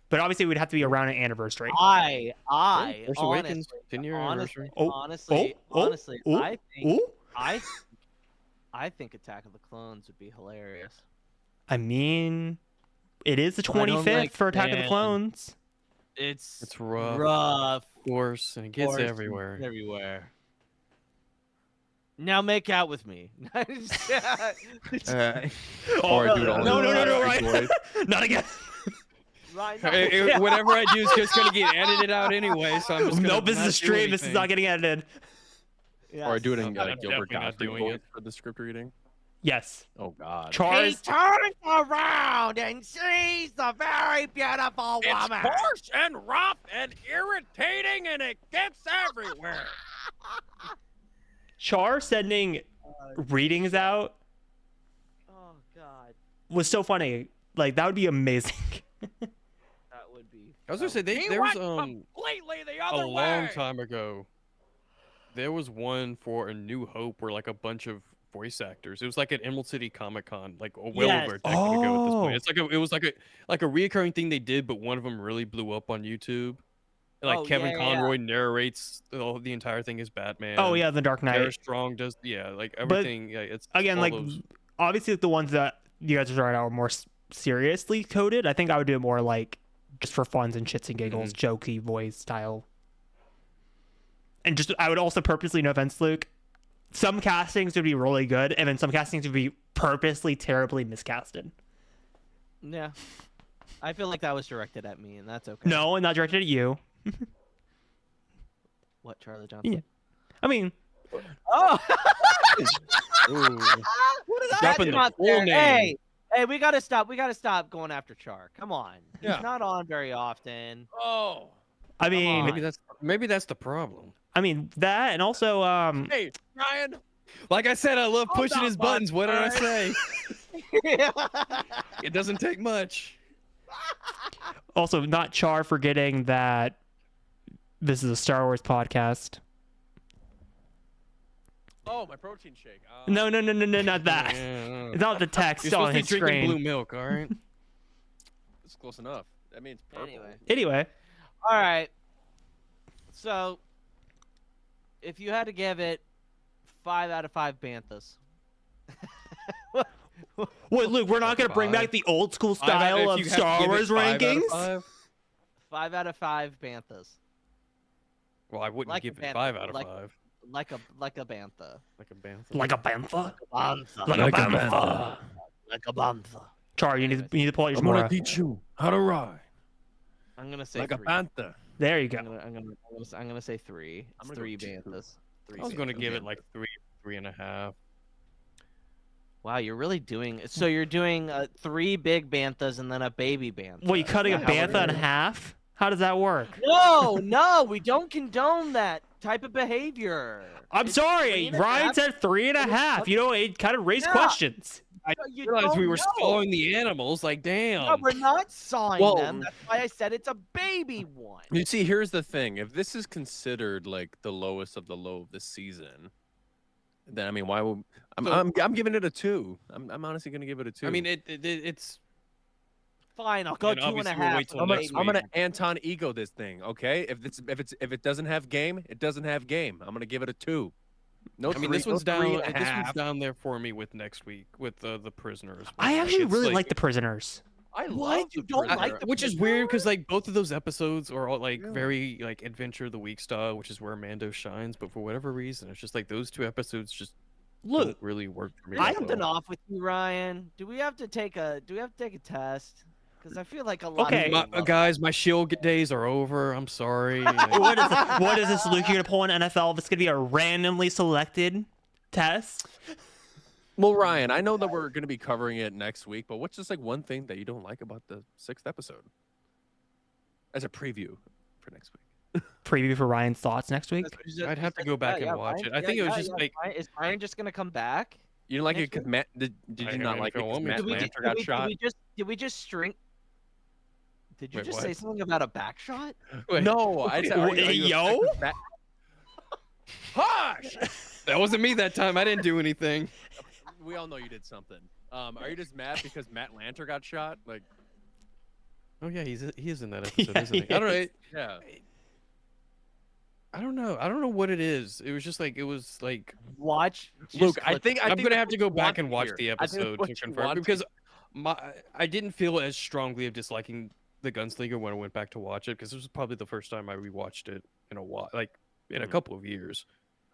But obviously, it would have to be around an anniversary. I Force Awakens, honestly, 10-year anniversary. honestly, oh, oh, I think Ooh, I think Attack of the Clones would be hilarious. I mean, it is the I don't 25th like for Attack of the fan. Clones. It's rough, Rough. of course, and it gets Force everywhere. Everywhere. Now make out with me. Or I do it all No, over. Ryan. Not again. Right now. Whatever I do is just gonna get edited out anyway. So I'm just gonna Nope, this is not a do stream. This is anything. not getting edited. Or I do it in I'm Gilbert definitely not Gottfried doing voice it. for the script reading. Yes. Oh God. He Char's turns around and sees the very beautiful It's woman. coarse and rough and irritating, and it gets everywhere. Char sending readings out Oh God, was so funny. Like that would be amazing. that would be. I was gonna say He there was went completely the a other long way. time ago. There was one for A New Hope where like a bunch of voice actors. It was like at Emerald City Comic Con, like well Yes. over a decade ago at this Oh. point. It's like it was like a reoccurring thing they did, but one of them really blew up on YouTube. And, like Oh, Kevin yeah, yeah, Conroy narrates the entire thing as Batman. Oh yeah, The Dark Tara Knight. Strong does like everything. Yeah, it's Again, all like those- obviously the ones that you guys are trying out are more seriously coded. I think I would do it more like just for funs and shits and giggles, jokey voice style. And just I would also purposely, no offense, Luke, some castings would be really good, and then some castings would be purposely terribly miscasted. Yeah. I feel like that was directed at me, and that's okay. No, and not directed at you. What, Charlie Johnson? Yeah. I mean, Oh. Ooh. What is Dropping the full name. Hey, we gotta stop. We gotta stop going after Char. Come on. Yeah. He's not on very often. Oh. I mean, on. maybe that's the problem. that, and also, Hey, Ryan. Like I said, I love Hold pushing on, his bud. buttons. What did I Alright. say? It doesn't take much. also not Char forgetting that this is a Star Wars podcast. Oh, my protein shake. No, not that. Yeah, It's not the text You're on supposed to his be drinking blue screen. milk, all right? It's close enough. That means purple. Anyway. Anyway, All right. So, if you had to give it 5 out of 5 banthas. Wait, Luke, we're not gonna bring back the old school style of Star Wars rankings. 5 out of 5 banthas. Well, I wouldn't Like give a it bantha, 5 out of like- 5. Like a bantha. Like a bantha. Like a bantha. Bantha. Like a bantha. Like a bantha. Char, you need to pull out your I'm gonna Shimura. teach you how to ride I'm gonna say like a 3. panther. There you I'm go. gonna say 3. I'm It's gonna 3 go 2. banthas. 3 I was going to banthas. give it like 3, 3.5. Wow, you're really doing. So you're doing 3 big banthas and then a baby bantha. Well, you cutting a Is that how we're bantha in doing it? half? How does that work? No, we don't condone that type of behavior. I'm It's sorry, 3.5. Ryan said 3.5. You know, it kind of raised Yeah. questions. I You realized we don't were know. sawing the animals. Like, damn. No, we're not sawing Well- them. That's why I said it's a baby one. You see, here's the thing: if this is considered like the lowest of the low of this season, then I mean, why would I'm giving it a 2. I'm honestly gonna give it a 2. I mean, it's Fine, I'll go And 2.5. obviously we'll wait till I'm next gonna week. Anton ego this thing, okay? If it doesn't have game, it doesn't have game. I'm gonna give it a 2. No, I mean, three, this no one's down. 3.5. This one's down there for me with next week with the prisoners. I Like, actually it's really like the prisoners. I What? love You the don't Prisoner. like the which is weird because like both of those episodes are all like Yeah. very like adventure of the week style, which is where Mando shines. But for whatever reason, it's just like those 2 episodes just Look, don't really work for me. There's that something well. off with you, Ryan. Do we have to take a test? Because I feel like a lot Okay. of My, people love guys, my shield days are over. I'm sorry. what is this, Luke? You're gonna pull an NFL? This is gonna be a randomly selected test. Well, Ryan, I know that we're gonna be covering it next week, but what's just like one thing that you don't like about the 6th episode? As a preview for next week. Preview for Ryan's thoughts next week. I'd have to go back and watch it. I think it was just like Is Ryan just gonna come back? You didn't like it Next because week? Matt did I you not mean, like if it you because want me Matt to. Lanter got shot? Did we just string? Did you Wait, just what? say something about a back shot? Wait, No, I said, are you Yo? upset 'cause Matt... Hush! that wasn't me that time. I didn't do anything. We all know you did something. Are you just mad because Matt Lanter got shot? Like, Oh yeah, he is in that Yeah, episode, isn't he? he I don't know. is. yeah. I don't know. I don't know what it is. It was just like it was like Watch. just Luke, I click- think I'm gonna that's have to what go you back want and to watch hear. the I think that's episode what to you confirm want to because I didn't feel as strongly of disliking the Gunslinger when I went back to watch it because this was probably the first time I rewatched it in a while, like in a couple of years.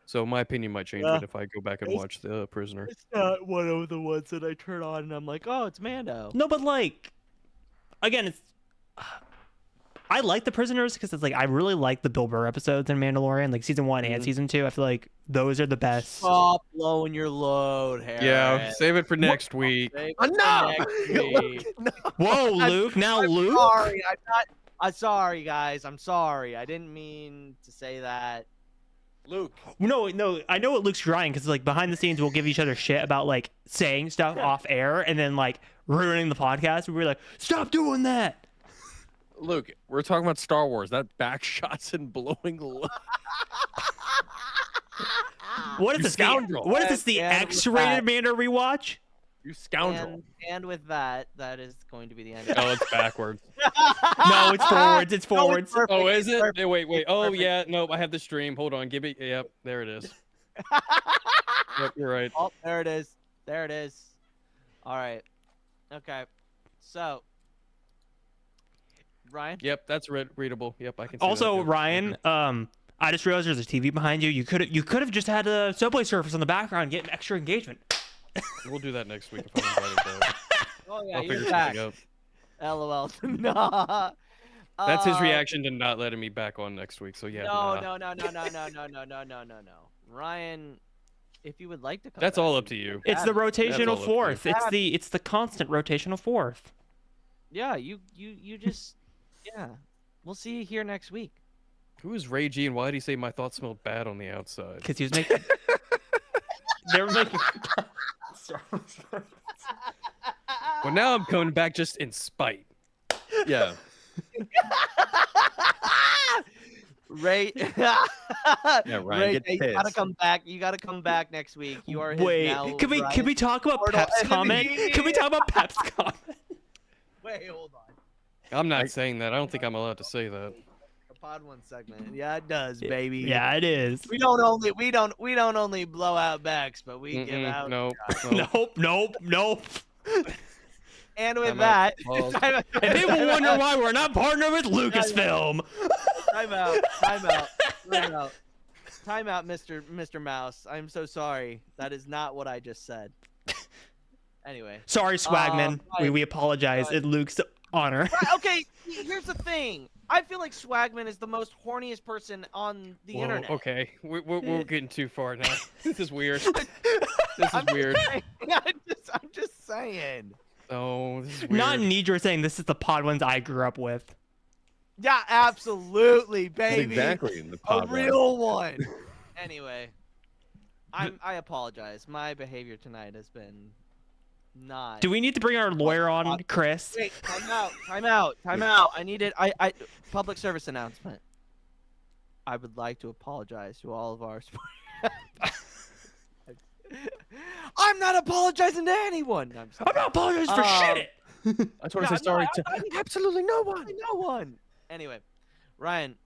So my opinion might change a bit if I go back and watch The Prisoner. It's not one of the ones that I turn on and I'm like, oh, it's Mando. No, but like, again, it's. I like the prisoners because it's like I really like the Bill Burr episodes in Mandalorian, like season 1 and season 2. I feel like those are the best. Stop blowing your load, Hereth. Yeah, save it for next week. Save it for Enough! next week. Whoa, Luke! Now Luke. Sorry, I'm not. I'm sorry, guys. I'm sorry. I didn't mean to say that. Luke. No, I know what Luke's trying because like behind the scenes we'll give each other shit about like saying stuff off air and then like ruining the podcast. We're like, stop doing that. Luke, we're talking about Star Wars, not back shots and blowing load. What is You this? scoundrel. What is this? The And with X-rated that- Mando rewatch? You scoundrel. And with that, that is going to be the end. Oh, it's backwards. No, it's forwards. It's No, forwards. perfect, Oh, is it's it? perfect, Wait. it's Oh, perfect. yeah. No, I have the stream. Hold on. Give it. Yep, there it is. Yep, you're right. Oh, there it is. There it is. All right. Okay. So, Ryan. Yep, that's readable. Yep, I can see Also, that. Yep. Ryan, I just realized there's a TV behind you. You could have just had a subway surface on the background, get extra engagement. We'll do that next week if I'm invited, though. Oh yeah, I'll you're figure back. something out. LOL. Nah. That's his reaction to not letting me back on next week. So yeah. No. Ryan, if you would like to come That's back, all up to you. It's the all rotational up to you. fourth. It's the constant rotational fourth. Yeah, you just yeah. We'll see you here next week. Who is Ray G and why did he say my thoughts smelled bad on the outside? Because he was making. They were making. Well, now I'm coming back just in spite. Yeah. Ray, Ryan, Ray, get you gotta pissed. come back. You gotta come back next week. You are his Wait, now, can we Ryan. talk about Portal Pep's comment? enemy. Can we talk about Pep's comment? Wait, hold on. I'm not saying that. I don't think I'm allowed to say that. Pod One segment. Yeah, it does, baby. Yeah, it is. We don't only blow out backs, but we give out. Nope. Nope. And with Time out. that, Pause. And people wonder why we're not partnered with Lucasfilm. Time out, Mr. Mouse. I'm so sorry. That is not what I just said. Anyway. Sorry, Swagman. Right. We apologize in Luke's honor. Right, okay, here's the thing. I feel like Swagman is the most horniest person on the Whoa, internet. Okay, we're getting too far now. This is weird. This is weird. I'm just saying. Oh, this is weird. Not Nidra saying this is the Pod ones I grew up with. Yeah, absolutely, That's baby. exactly the A pod one. real one. Anyway, I apologize. My behavior tonight has been not. Do we need to bring our lawyer on, Chris? Wait, time out. I needed I public service announcement. I would like to apologize to all of our I'm not apologizing to anyone. No, I'm not apologizing for shit. I told us I sorry to absolutely no one. No one. Anyway, Ryan,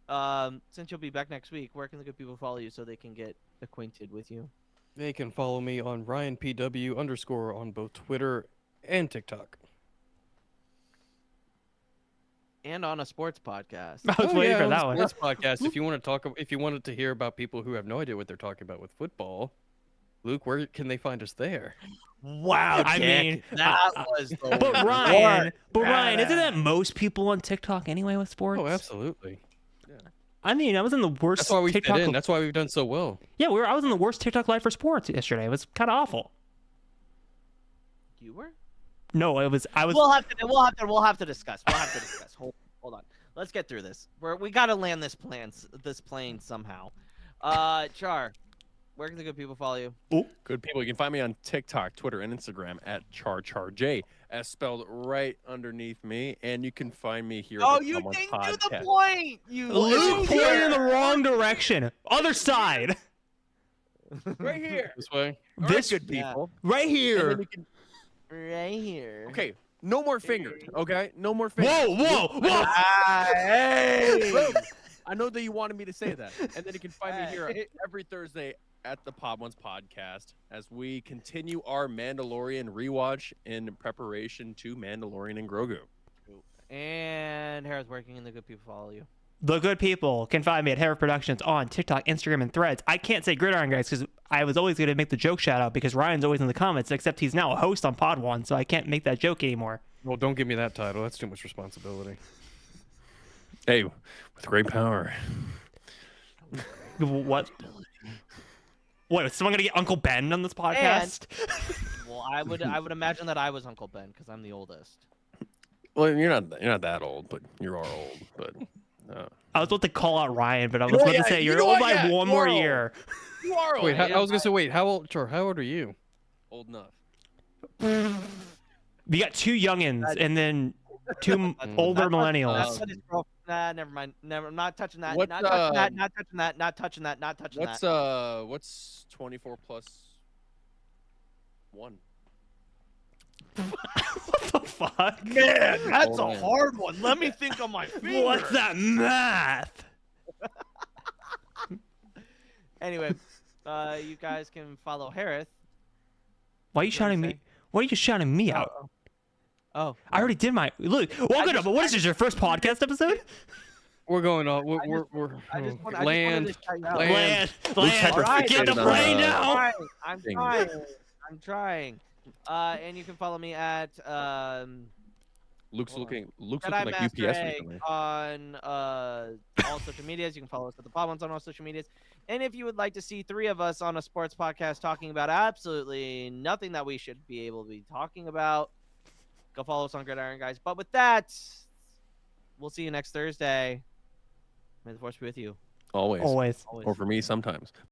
since you'll be back next week, where can the good people follow you so they can get acquainted with you? They can follow me on RyanPW_ on both Twitter and TikTok. And on a sports podcast. I was waiting for that one. This podcast. If you want to talk, if you wanted to hear about people who have no idea what they're talking about with football, Luke, where can they find us there? Wow, I mean, that was the But Ryan, isn't that most people on TikTok anyway with sports? Oh, absolutely. I mean, I was in the worst That's why we fit TikTok. in. That's why we've done so well. Yeah, I was in the worst TikTok live for sports yesterday. It was kind of awful. You were? No, I was. We'll have to discuss. Hold on. Let's get through this. We got to land this plane somehow. Char, where can the good people follow you? Good people, you can find me on TikTok, Twitter, and Instagram at CharCharJ, as spelled right underneath me. And you can find me here. Oh, at the you Come On didn't do Podcast. the point. You Luke pointed in the wrong direction. Other side. Right here. This way. All This right, good people. right And here. then you can- right here. Okay, no more fingers. Okay, no more fingers. Whoa! Hey. I know that you wanted me to say that. And then you can find me here every Thursday at the Pod Ones podcast as we continue our Mandalorian rewatch in preparation to Mandalorian and Grogu. And Hereth, where can the good people follow you? The good people can find me at Hereth Productions on TikTok, Instagram, and Threads. I can't say Gridiron Guys because I was always going to make the joke shout out because Ryan's always in the comments, except he's now a host on Pod One, so I can't make that joke anymore. Well, don't give me that title. That's too much responsibility. Hey, with great power. What? What? Is someone going to get Uncle Ben on this podcast? Well, I would imagine that I was Uncle Ben because I'm the oldest. Well, you're not that old, but you are old. But I was about to call out Ryan, but I was about to say you're old by one more year. you are old. Wait, I was gonna say, wait, how old? Sure, how old are you? Old enough. We got two youngins and then two older millennials. That's what his girlfriend. Nah, never mind. I'm not touching that. What's, Not touching that. Not touching that. Not touching that. Not touching What's that. what's 24 plus 1? What the fuck? Man, that's Hold a on. hard one. Let me think on my fingers. What's that math? Anyway, you guys can follow Hereth. Why are you shouting me? Why are you shouting me out? Oh, I already did my look. Welcome to what is this? Your first podcast episode? We're going on. We're I just wanted land. to shout you out. Land. Land. Alright, Get the I'm plane trying. down. I'm Thing. trying. I'm trying. And you can follow me at Luke's Hold looking Jedi like Master UPS Egg recently. on all social medias. You can follow us at the Pod Ones on all social medias. And if you would like to see three of us on a sports podcast talking about absolutely nothing that we should be able to be talking about, go follow us on Gridiron Guys. But with that, we'll see you next Thursday. May the force be with you. Always. Always. Always. Or for me, sometimes.